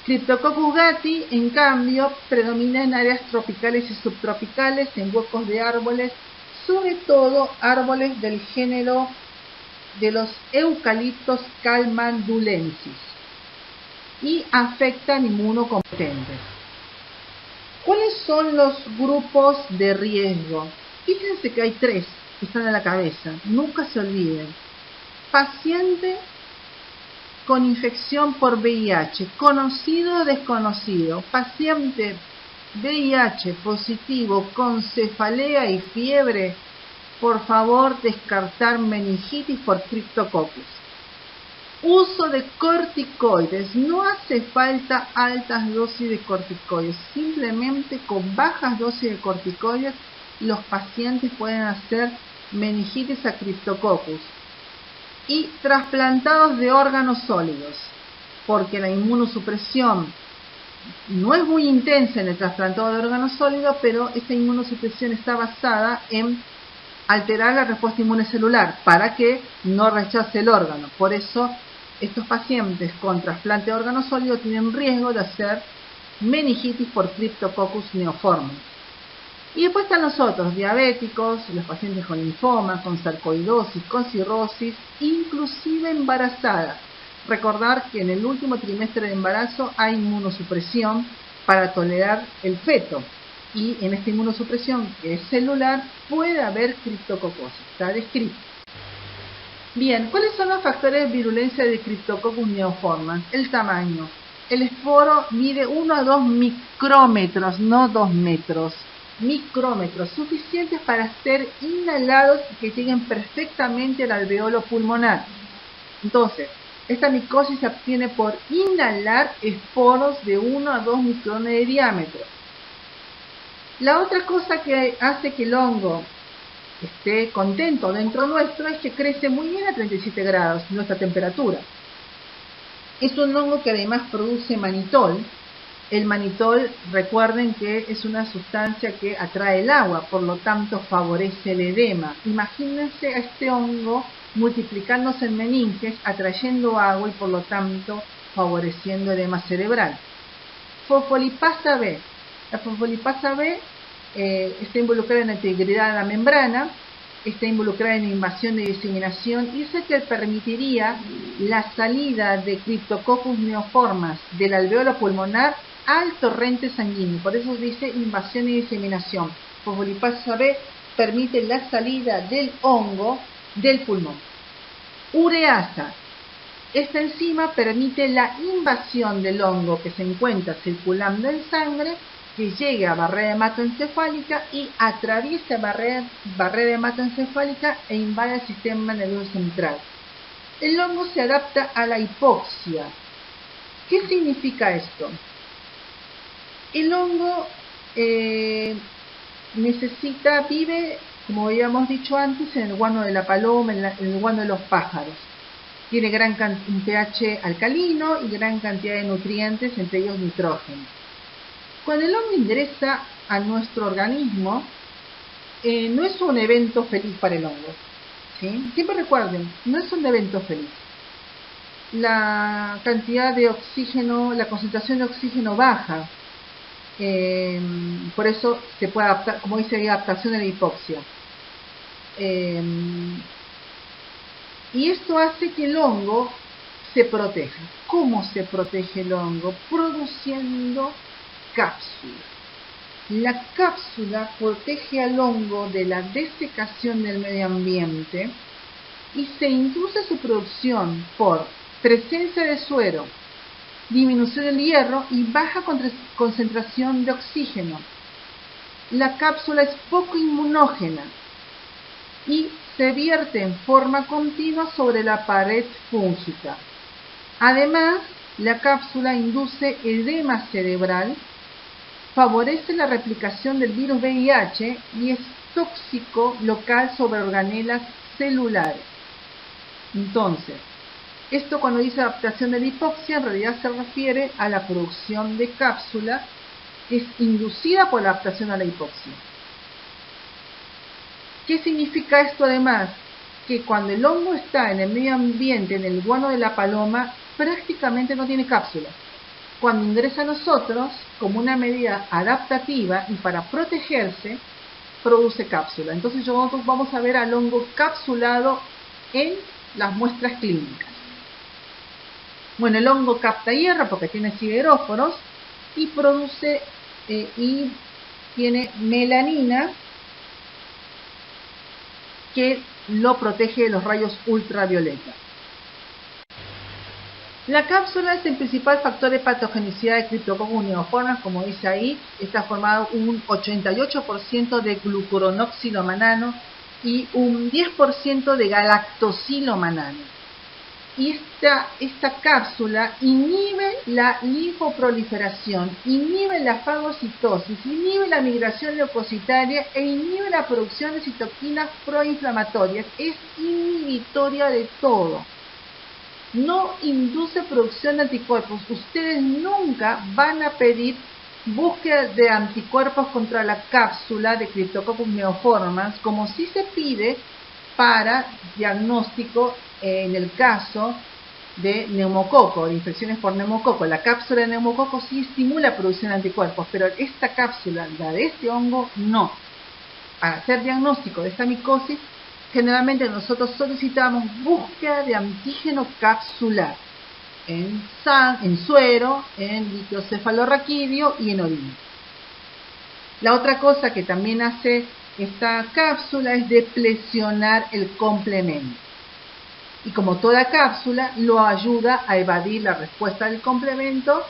Cryptococcus gattii, en cambio, predomina en áreas tropicales y subtropicales, en huecos de árboles, sobre todo árboles del género de los eucaliptos calmandulensis, y afectan inmunocompetentes. ¿Cuáles son los grupos de riesgo? Fíjense que hay 3 que están en la cabeza, nunca se olviden. Paciente con infección por VIH, conocido o desconocido, paciente VIH positivo con cefalea y fiebre, por favor descartar meningitis por Cryptococcus. Uso de corticoides, no hace falta altas dosis de corticoides, simplemente con bajas dosis de corticoides los pacientes pueden hacer meningitis a Cryptococcus. Y trasplantados de órganos sólidos. porque la inmunosupresión no es muy intensa en el trasplantado de órganos sólidos, pero esta inmunosupresión está basada en alterar la respuesta inmune celular para que no rechace el órgano. Por eso estos pacientes con trasplante de órgano sólido tienen riesgo de hacer meningitis por Cryptococcus neoformans. Y después están los otros, diabéticos, los pacientes con linfoma, con sarcoidosis, con cirrosis, inclusive embarazadas. Recordar que en el último trimestre de embarazo hay inmunosupresión para tolerar el feto. Y en esta inmunosupresión, que es celular, puede haber criptococosis. Está descrito. Bien, ¿cuáles son los factores de virulencia de Cryptococcus neoformans? El tamaño. El esporo mide 1 a 2 micrómetros, no 2 metros. Micrómetros, suficientes para ser inhalados y que lleguen perfectamente al alveolo pulmonar. Entonces, esta micosis se obtiene por inhalar esporos de 1 a 2 micrones de diámetro. La otra cosa que hace que el hongo esté contento dentro nuestro es que crece muy bien a 37 grados, nuestra temperatura. Es un hongo que además produce manitol. El manitol, recuerden que es una sustancia que atrae el agua, por lo tanto favorece el edema. Imagínense a este hongo multiplicándose en meninges, atrayendo agua y por lo tanto favoreciendo edema cerebral. Fosfolipasa B. La fosfolipasa B está involucrada en la integridad de la membrana, está involucrada en invasión y diseminación, y es el que permitiría la salida de Cryptococcus neoformans del alveolo pulmonar al torrente sanguíneo. Por eso dice invasión y diseminación. Fosfolipasa B permite la salida del hongo del pulmón. Ureasa. Esta enzima permite la invasión del hongo que se encuentra circulando en sangre, que llegue a barrera hematoencefálica y atraviesa barrera hematoencefálica e invade el sistema nervioso central. El hongo se adapta a la hipoxia. ¿Qué significa esto? El hongo vive, como habíamos dicho antes, en el guano de la paloma, en el guano de los pájaros. Tiene un pH alcalino y gran cantidad de nutrientes, entre ellos nitrógeno. Cuando el hongo ingresa a nuestro organismo, no es un evento feliz para el hongo, ¿sí? Siempre recuerden, no es un evento feliz. La cantidad de oxígeno, la concentración de oxígeno baja, por eso se puede adaptar, como dice ahí, adaptación a la hipoxia. Y esto hace que el hongo se proteja. ¿Cómo se protege el hongo? Produciendo cápsula. La cápsula protege al hongo de la desecación del medio ambiente y se induce su producción por presencia de suero, disminución del hierro y baja concentración de oxígeno. La cápsula es poco inmunógena y se vierte en forma continua sobre la pared fúngica. Además, la cápsula induce edema cerebral, favorece la replicación del virus VIH y es tóxico local sobre organelas celulares. Entonces, esto cuando dice adaptación de la hipoxia, en realidad se refiere a la producción de cápsula que es inducida por la adaptación a la hipoxia. ¿Qué significa esto además? Que cuando el hongo está en el medio ambiente, en el guano de la paloma, prácticamente no tiene cápsula. Cuando ingresa a nosotros, como una medida adaptativa y para protegerse, produce cápsula. Entonces nosotros vamos a ver al hongo capsulado en las muestras clínicas. Bueno, el hongo capta hierro porque tiene sideróforos y produce y tiene melanina que lo protege de los rayos ultravioleta. La cápsula es el principal factor de patogenicidad de Cryptococcus neoformans, como dice ahí, está formado un 88% de glucuronoxilomanano y un 10% de galactosilomanano. Y esta cápsula inhibe la linfoproliferación, inhibe la fagocitosis, inhibe la migración leucocitaria e inhibe la producción de citoquinas proinflamatorias. Es inhibitoria de todo. no induce producción de anticuerpos. Ustedes nunca van a pedir búsqueda de anticuerpos contra la cápsula de Cryptococcus neoformans, como sí se pide para diagnóstico en el caso de neumococo, de infecciones por neumococo. La cápsula de neumococo sí estimula la producción de anticuerpos, pero esta cápsula, la de este hongo, no. Para hacer diagnóstico de esta micosis, generalmente nosotros solicitamos búsqueda de antígeno capsular en suero, en líquido cefalorraquídeo y en orina. La otra cosa que también hace esta cápsula es deplecionar el complemento. Y como toda cápsula, lo ayuda a evadir la respuesta del complemento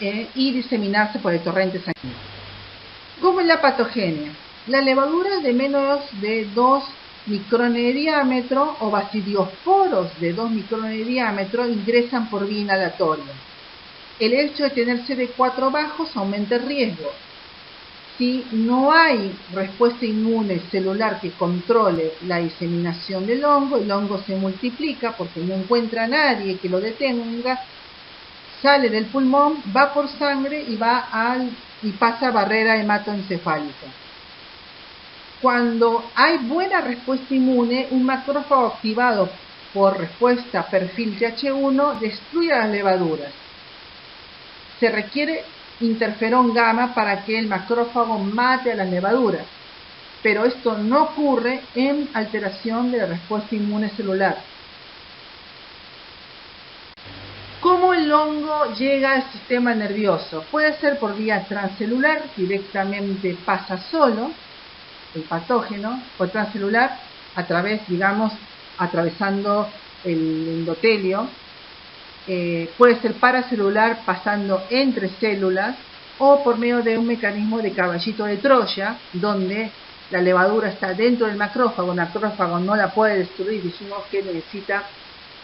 y diseminarse por el torrente sanguíneo. ¿Cómo es la patogenia? Las levaduras de menos de 2 micrones de diámetro o baciliosporos de 2 micrones de diámetro ingresan por vía inhalatoria. El hecho de tener CD4 bajos aumenta el riesgo. Si no hay respuesta inmune celular que controle la diseminación del hongo, el hongo se multiplica porque no encuentra a nadie que lo detenga, sale del pulmón, va por sangre y pasa a barrera hematoencefálica. Cuando hay buena respuesta inmune, un macrófago activado por respuesta perfil TH1 destruye las levaduras. Se requiere interferón gamma para que el macrófago mate a las levaduras, pero esto no ocurre en alteración de la respuesta inmune celular. ¿Cómo el hongo llega al sistema nervioso? Puede ser por vía transcelular, directamente pasa solo el patógeno, o transcelular a través, atravesando el endotelio. Puede ser paracelular pasando entre células o por medio de un mecanismo de caballito de Troya, donde la levadura está dentro del macrófago, el macrófago no la puede destruir, dijimos que necesita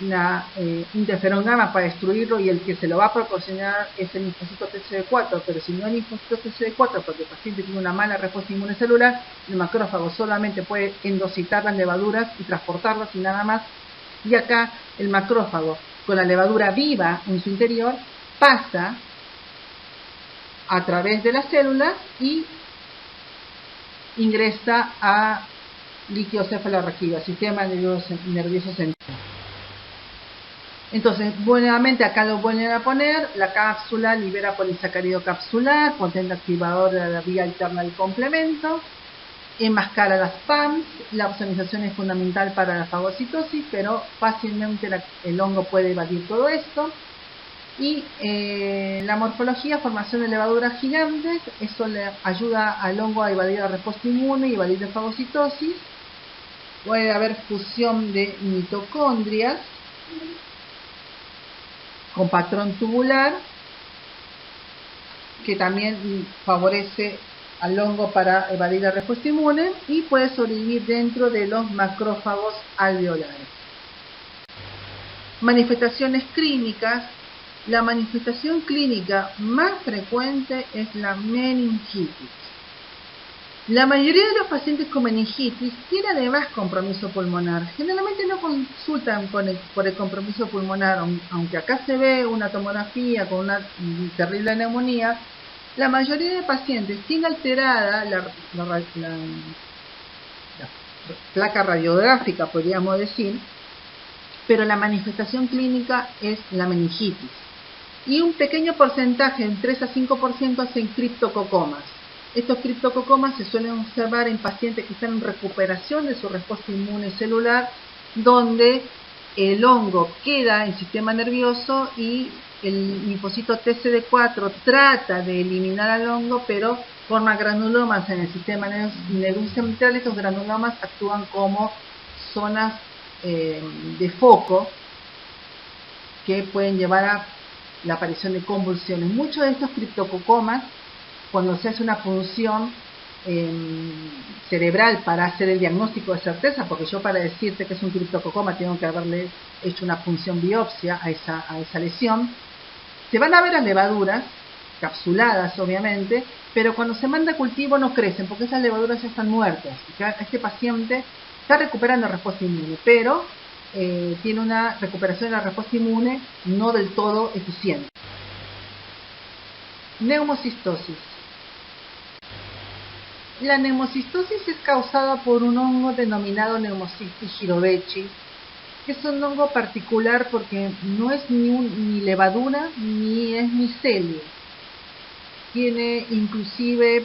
una interferón gamma para destruirlo y el que se lo va a proporcionar es el linfocito TCD4, pero si no hay linfocito TCD4 porque el paciente tiene una mala respuesta inmune celular, el macrófago solamente puede endocitar las levaduras y transportarlas y nada más, y acá el macrófago con la levadura viva en su interior pasa a través de las células y ingresa a líquido cefalorraquídeo, al sistema nervioso central. Entonces, nuevamente acá lo vuelven a poner, la cápsula libera polisacárido capsular, potente activador de la vía alterna del complemento, enmascara las PAMs, la ozonización es fundamental para la fagocitosis, pero fácilmente el hongo puede evadir todo esto. Y la morfología, formación de levaduras gigantes, eso le ayuda al hongo a evadir la respuesta inmune y evadir la fagocitosis. Puede haber fusión de mitocondrias con patrón tubular, que también favorece al hongo para evadir la respuesta inmune y puede sobrevivir dentro de los macrófagos alveolares. Manifestaciones clínicas. La manifestación clínica más frecuente es la meningitis. La mayoría de los pacientes con meningitis tienen además compromiso pulmonar. Generalmente no consultan por el compromiso pulmonar, aunque acá se ve una tomografía con una terrible neumonía. La mayoría de pacientes tiene alterada la placa radiográfica, podríamos decir, pero la manifestación clínica es la meningitis. Y un pequeño porcentaje, en 3 a 5%, hacen criptococomas. Estos criptococomas se suelen observar en pacientes que están en recuperación de su respuesta inmune celular, donde el hongo queda en el sistema nervioso y el linfocito TCD4 trata de eliminar al hongo, pero forma granulomas en el sistema nervioso central. Estos granulomas actúan como zonas de foco que pueden llevar a la aparición de convulsiones. Muchos de estos criptococomas, cuando se hace una punción cerebral para hacer el diagnóstico de certeza, porque yo para decirte que es un criptococoma tengo que haberle hecho una punción biopsia a esa lesión, se van a ver las levaduras capsuladas obviamente, pero cuando se manda a cultivo no crecen porque esas levaduras ya están muertas. Este paciente está recuperando respuesta inmune, pero tiene una recuperación de la respuesta inmune no del todo eficiente. Neumocistosis. La neumocistosis es causada por un hongo denominado Pneumocystis jirovecii, que es un hongo particular porque no es ni levadura ni es micelio. Tiene inclusive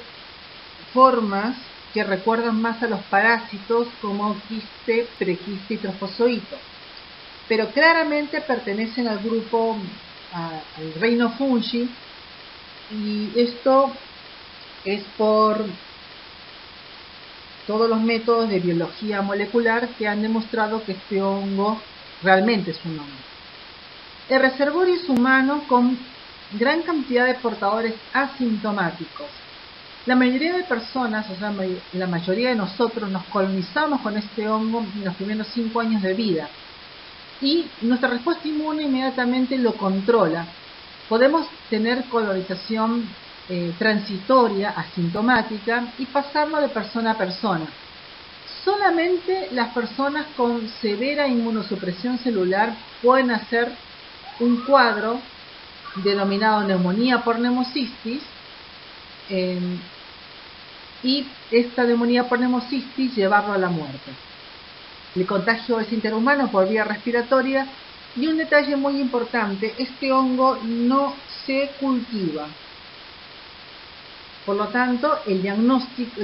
formas que recuerdan más a los parásitos como quiste, prequiste y trofozoito, pero claramente pertenecen al grupo, al reino fungi, y esto es por todos los métodos de biología molecular que han demostrado que este hongo realmente es un hongo. El reservorio es humano con gran cantidad de portadores asintomáticos. La mayoría de personas, o sea, la mayoría de nosotros nos colonizamos con este hongo en los primeros 5 años de vida y nuestra respuesta inmune inmediatamente lo controla. Podemos tener colonización transitoria, asintomática, y pasarlo de persona a persona. Solamente las personas con severa inmunosupresión celular pueden hacer un cuadro denominado neumonía por neumocistis, y esta neumonía por neumocistis llevarlo a la muerte. El contagio es interhumano por vía respiratoria, y un detalle muy importante, este hongo no se cultiva. Por lo tanto, en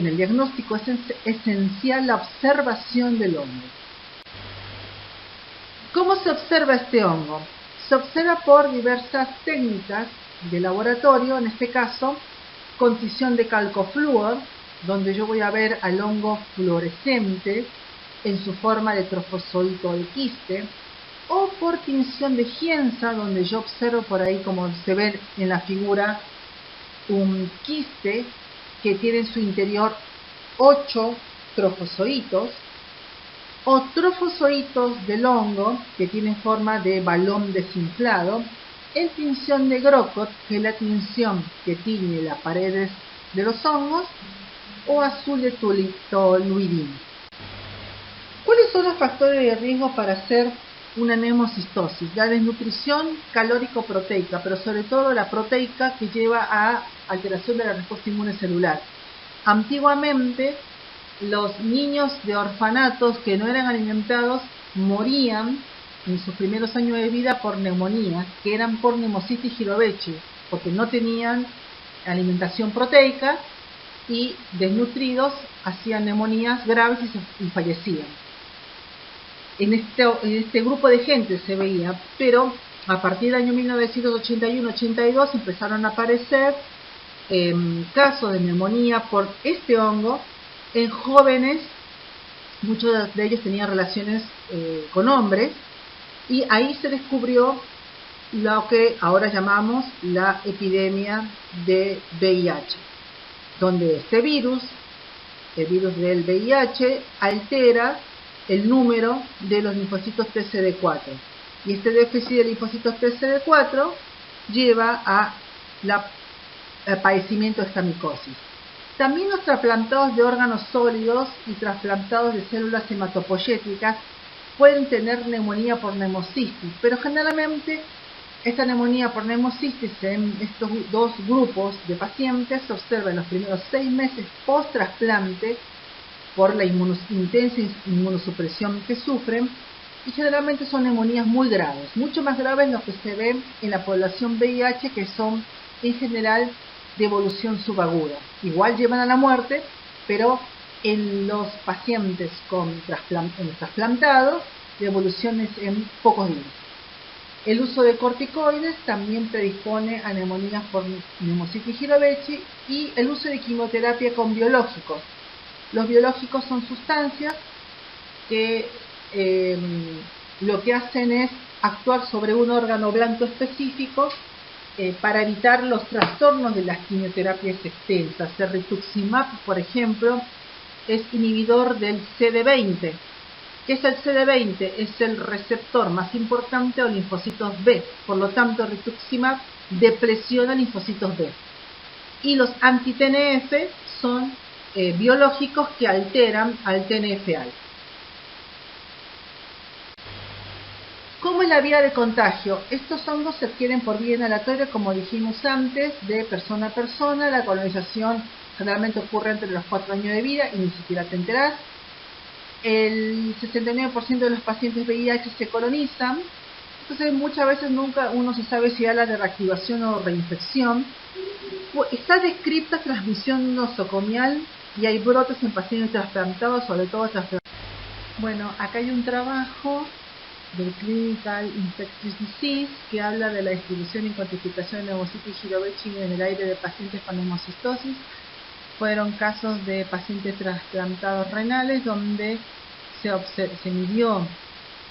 el diagnóstico es esencial la observación del hongo. ¿Cómo se observa este hongo? Se observa por diversas técnicas de laboratorio, en este caso, con tinción de calcoflúor, donde yo voy a ver al hongo fluorescente en su forma de trofozoito de quiste, o por tinción de gienza, donde yo observo por ahí, como se ve en la figura, un quiste que tiene en su interior 8 trofozoitos, o trofozoitos del hongo que tienen forma de balón desinflado, en tinción de Grocott, que es la tinción que tiñe las paredes de los hongos, o azul de toluidina. ¿Cuáles son los factores de riesgo para hacer una neumocistosis? La desnutrición calórico-proteica, pero sobre todo la proteica, que lleva a alteración de la respuesta inmune celular. Antiguamente, los niños de orfanatos que no eran alimentados morían en sus primeros años de vida por neumonía, que eran por Pneumocystis jirovecii, porque no tenían alimentación proteica y desnutridos hacían neumonías graves y fallecían. En este grupo de gente se veía, pero a partir del año 1981-82 empezaron a aparecer casos de neumonía por este hongo en jóvenes. Muchos de ellos tenían relaciones con hombres, y ahí se descubrió lo que ahora llamamos la epidemia de VIH, donde este virus, el virus del VIH, altera el número de los linfocitos TCD4, y este déficit de linfocitos TCD4 lleva al padecimiento de esta micosis. También los trasplantados de órganos sólidos y trasplantados de células hematopoyéticas pueden tener neumonía por neumocistis, pero generalmente esta neumonía por neumocistis en estos dos grupos de pacientes se observa en los primeros 6 meses post-trasplante por la intensa inmunosupresión que sufren, y generalmente son neumonías muy graves, mucho más graves de lo que se ven en la población VIH, que son en general de evolución subaguda. Igual llevan a la muerte, pero en los pacientes en los trasplantados, de evoluciones en pocos días. El uso de corticoides también predispone a neumonías por Pneumocystis jirovecii, y el uso de quimioterapia con biológicos. Los biológicos son sustancias que lo que hacen es actuar sobre un órgano blanco específico para evitar los trastornos de las quimioterapias extensas. El rituximab, por ejemplo, es inhibidor del CD20. ¿Qué es el CD20? Es el receptor más importante de los linfocitos B. Por lo tanto, el rituximab depresiona linfocitos B. Y los anti-TNF son biológicos que alteran al TNF-alfa. la vía de contagio. Estos hongos se adquieren por vía inhalatoria, como dijimos antes, de persona a persona. La colonización generalmente ocurre entre los 4 años de vida y ni siquiera te enterás. El 69% de los pacientes VIH se colonizan. Entonces muchas veces nunca uno se sabe si habla de reactivación o reinfección. Está descrita transmisión nosocomial y hay brotes en pacientes trasplantados, sobre todo trasplantados. Bueno, acá hay un trabajo del Clinical Infectious Disease que habla de la distribución y cuantificación de Pneumocystis jirovecii en el aire de pacientes con hemocystosis. Fueron casos de pacientes trasplantados renales donde se midió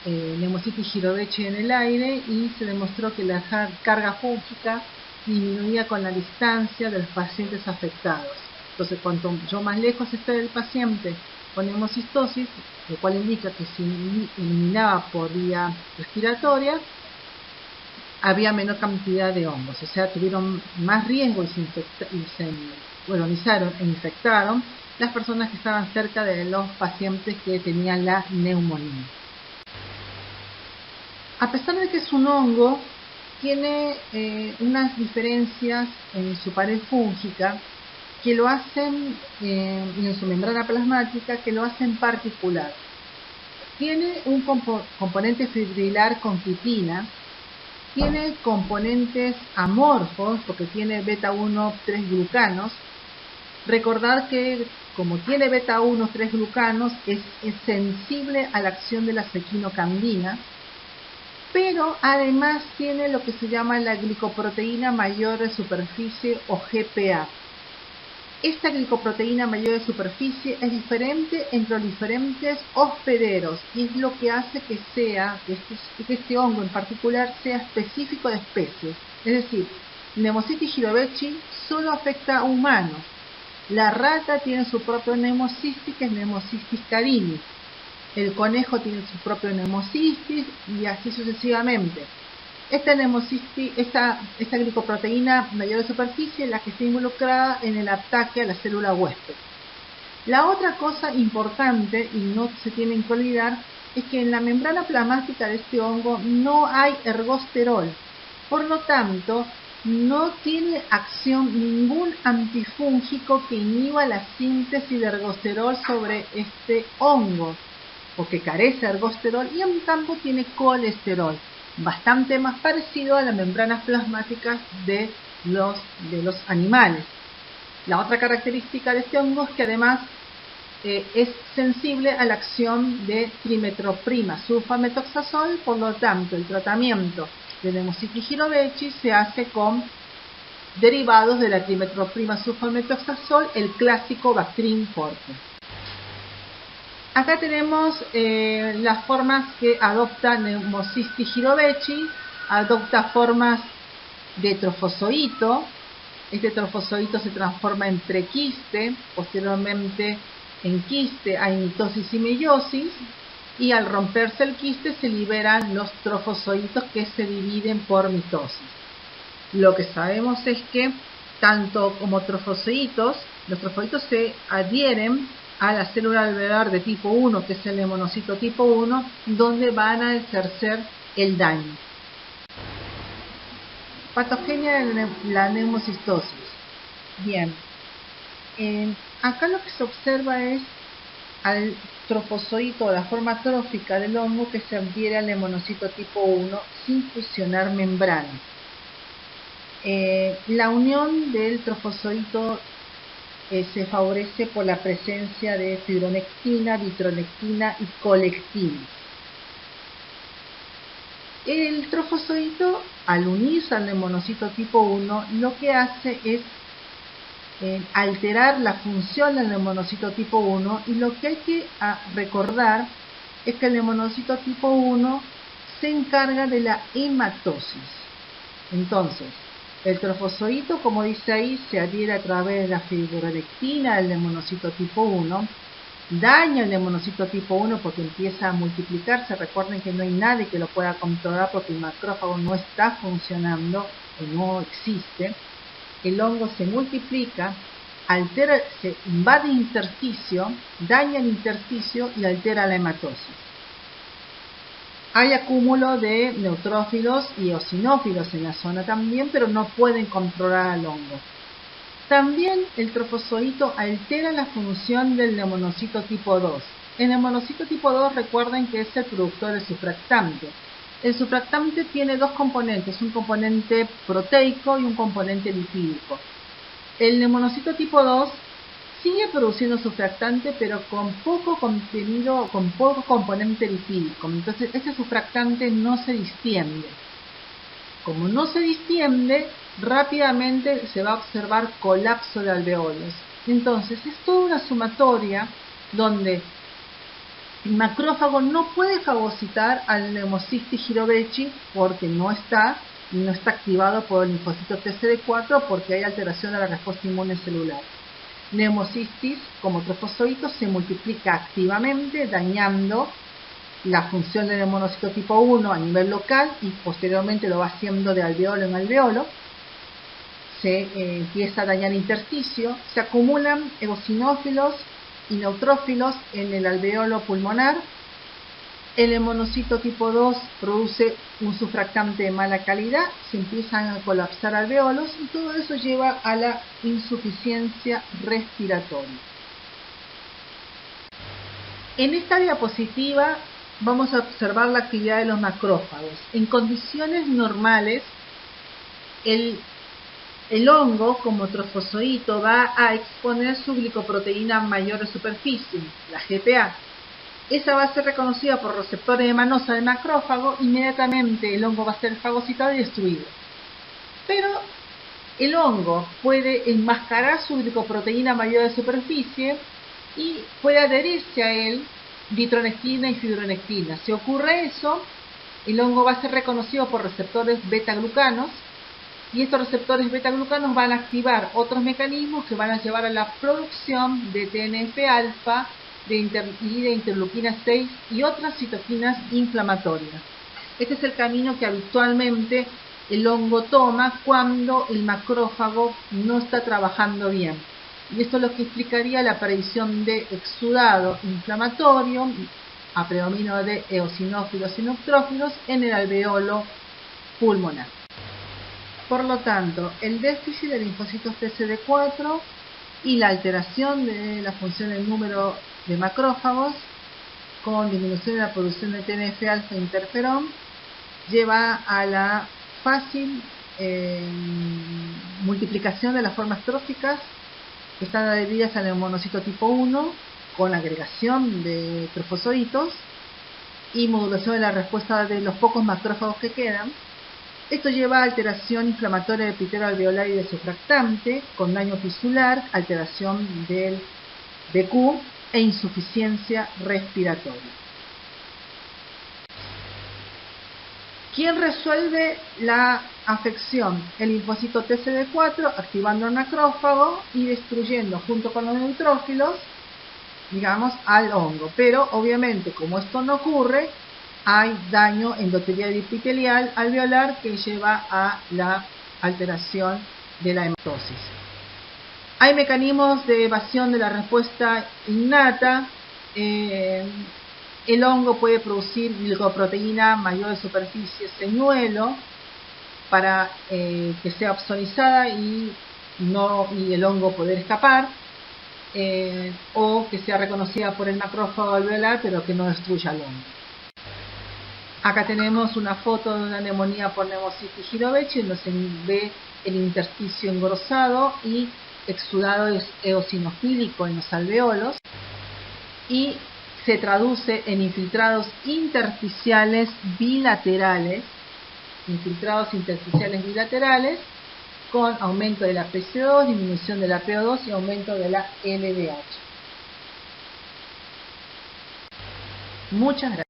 Pneumocystis jirovecii en el aire y se demostró que la carga fúngica disminuía con la distancia de los pacientes afectados. Entonces, cuanto más lejos esté del paciente con hemocistosis, lo cual indica que se eliminaba por vía respiratoria, había menor cantidad de hongos, o sea, tuvieron más riesgo y se colonizaron e infectaron las personas que estaban cerca de los pacientes que tenían la neumonía. A pesar de que es un hongo, tiene unas diferencias en su pared fúngica que lo hacen, y en su membrana plasmática, que lo hacen particular. Tiene un componente fibrilar con quitina, tiene componentes amorfos, porque tiene beta-1, 3-glucanos. Recordar que como tiene beta-1, 3-glucanos, es sensible a la acción de la sequinocandina, pero además tiene lo que se llama la glicoproteína mayor de superficie o GPA. Esta glicoproteína mayor de superficie es diferente entre los diferentes hospederos y es lo que hace que este hongo en particular sea específico de especies. Es decir, Pneumocystis jirovecii solo afecta a humanos. La rata tiene su propio Pneumocystis, que es Pneumocystis carini. El conejo tiene su propio Pneumocystis y así sucesivamente. Esta glicoproteína mayor de superficie es la que está involucrada en el ataque a la célula huésped. La otra cosa importante, y no se tienen que olvidar, es que en la membrana plasmática de este hongo no hay ergosterol. Por lo tanto, no tiene acción ningún antifúngico que inhiba la síntesis de ergosterol sobre este hongo, porque carece de ergosterol y en cambio tiene colesterol, bastante más parecido a las membranas plasmáticas de los animales. La otra característica de este hongo es que además es sensible a la acción de trimetroprima sulfametoxazol, por lo tanto el tratamiento de Pneumocystis jirovecii se hace con derivados de la trimetroprima sulfametoxazol, el clásico Bactrim forte. Acá tenemos las formas que adopta Pneumocystis jirovecii. Adopta formas de trofozoito. Este trofozoito se transforma en prequiste, posteriormente en quiste hay mitosis y meiosis, y al romperse el quiste se liberan los trofozoitos que se dividen por mitosis. Lo que sabemos es que tanto como trofozoitos, los trofozoitos se adhieren a la célula alveolar de tipo 1, que es el nemonocito tipo 1, donde van a ejercer el daño. Patogenia de la neumocistosis. Bien, acá lo que se observa es al trofozoito o la forma trófica del hongo que se adhiere al nemonocito tipo 1 sin fusionar membrana. La unión del trofozoito se favorece por la presencia de fibronectina, vitronectina y colectina. El trofozoito, al unirse al nemonocito tipo 1, lo que hace es alterar la función del nemonocito tipo 1, y lo que hay que recordar es que el nemonocito tipo 1 se encarga de la hematosis. Entonces, el trofozoito, como dice ahí, se adhiere a través de la fibronectina del nemonocito tipo 1, daña el nemonocito tipo 1 porque empieza a multiplicarse. Recuerden que no hay nadie que lo pueda controlar porque el macrófago no está funcionando o no existe. El hongo se multiplica, se invade el intersticio, daña el intersticio y altera la hematosis. Hay acúmulo de neutrófilos y eosinófilos en la zona también, pero no pueden controlar al hongo. También el trofozoito altera la función del neumonocito tipo 2. El neumonocito tipo 2, recuerden que es el productor del surfractante. El surfractante tiene dos componentes, un componente proteico y un componente lipídico. El neumonocito tipo 2 sigue produciendo surfractante, pero con poco contenido, con poco componente lipídico. Entonces, este surfractante no se distiende. Como no se distiende, rápidamente se va a observar colapso de alveolos. Entonces, es toda una sumatoria donde el macrófago no puede fagocitar al Pneumocystis jirovecii porque no está activado por el linfocito TCD4 porque hay alteración de la respuesta inmune celular. Pneumocystis como trofozoito se multiplica activamente dañando la función del neumonocito tipo 1 a nivel local y posteriormente lo va haciendo de alveolo en alveolo. Se empieza a dañar intersticio, se acumulan eosinófilos y neutrófilos en el alveolo pulmonar. El neumonocito tipo 2 produce un surfractante de mala calidad, se empiezan a colapsar alveolos y todo eso lleva a la insuficiencia respiratoria. En esta diapositiva vamos a observar la actividad de los macrófagos. En condiciones normales, el hongo como trofozoito va a exponer su glicoproteína mayor de superficie, la GPA. Esa va a ser reconocida por receptores de manosa del macrófago, inmediatamente el hongo va a ser fagocitado y destruido. Pero el hongo puede enmascarar su glicoproteína mayor de superficie y puede adherirse a él ditronectina y fibronectina. Si ocurre eso, el hongo va a ser reconocido por receptores beta-glucanos y estos receptores beta-glucanos van a activar otros mecanismos que van a llevar a la producción de TNF-alfa y de interleuquina 6 y otras citoquinas inflamatorias. Este es el camino que habitualmente el hongo toma cuando el macrófago no está trabajando bien. Y esto es lo que explicaría la aparición de exudado inflamatorio a predominio de eosinófilos y neutrófilos en el alveolo pulmonar. Por lo tanto, el déficit de linfocitos TCD4 y la alteración de la función del número de macrófagos con disminución de la producción de TNF-alfa e interferón lleva a la fácil multiplicación de las formas tróficas que están adheridas al neumonocito tipo 1 con agregación de trofozoitos y modulación de la respuesta de los pocos macrófagos que quedan. Esto lleva a alteración inflamatoria del epitelio alveolar y del surfractante, con daño tisular, alteración del BQ e insuficiencia respiratoria. ¿Quién resuelve la afección? El linfocito TCD4 activando el macrófago y destruyendo junto con los neutrófilos, digamos, al hongo. Pero obviamente, como esto no ocurre, hay daño endotelial y epitelial alveolar que lleva a la alteración de la hematosis. Hay mecanismos de evasión de la respuesta innata. El hongo puede producir glicoproteína mayor de superficie señuelo para que sea opsonizada y el hongo poder escapar, o que sea reconocida por el macrófago alveolar pero que no destruya al hongo. Acá tenemos una foto de una neumonía por Pneumocystis jirovecii, donde se ve el intersticio engrosado y exudado eosinofílico en los alveolos y se traduce en infiltrados intersticiales bilaterales, con aumento de la PC2, disminución de la PO2 y aumento de la LDH. Muchas gracias.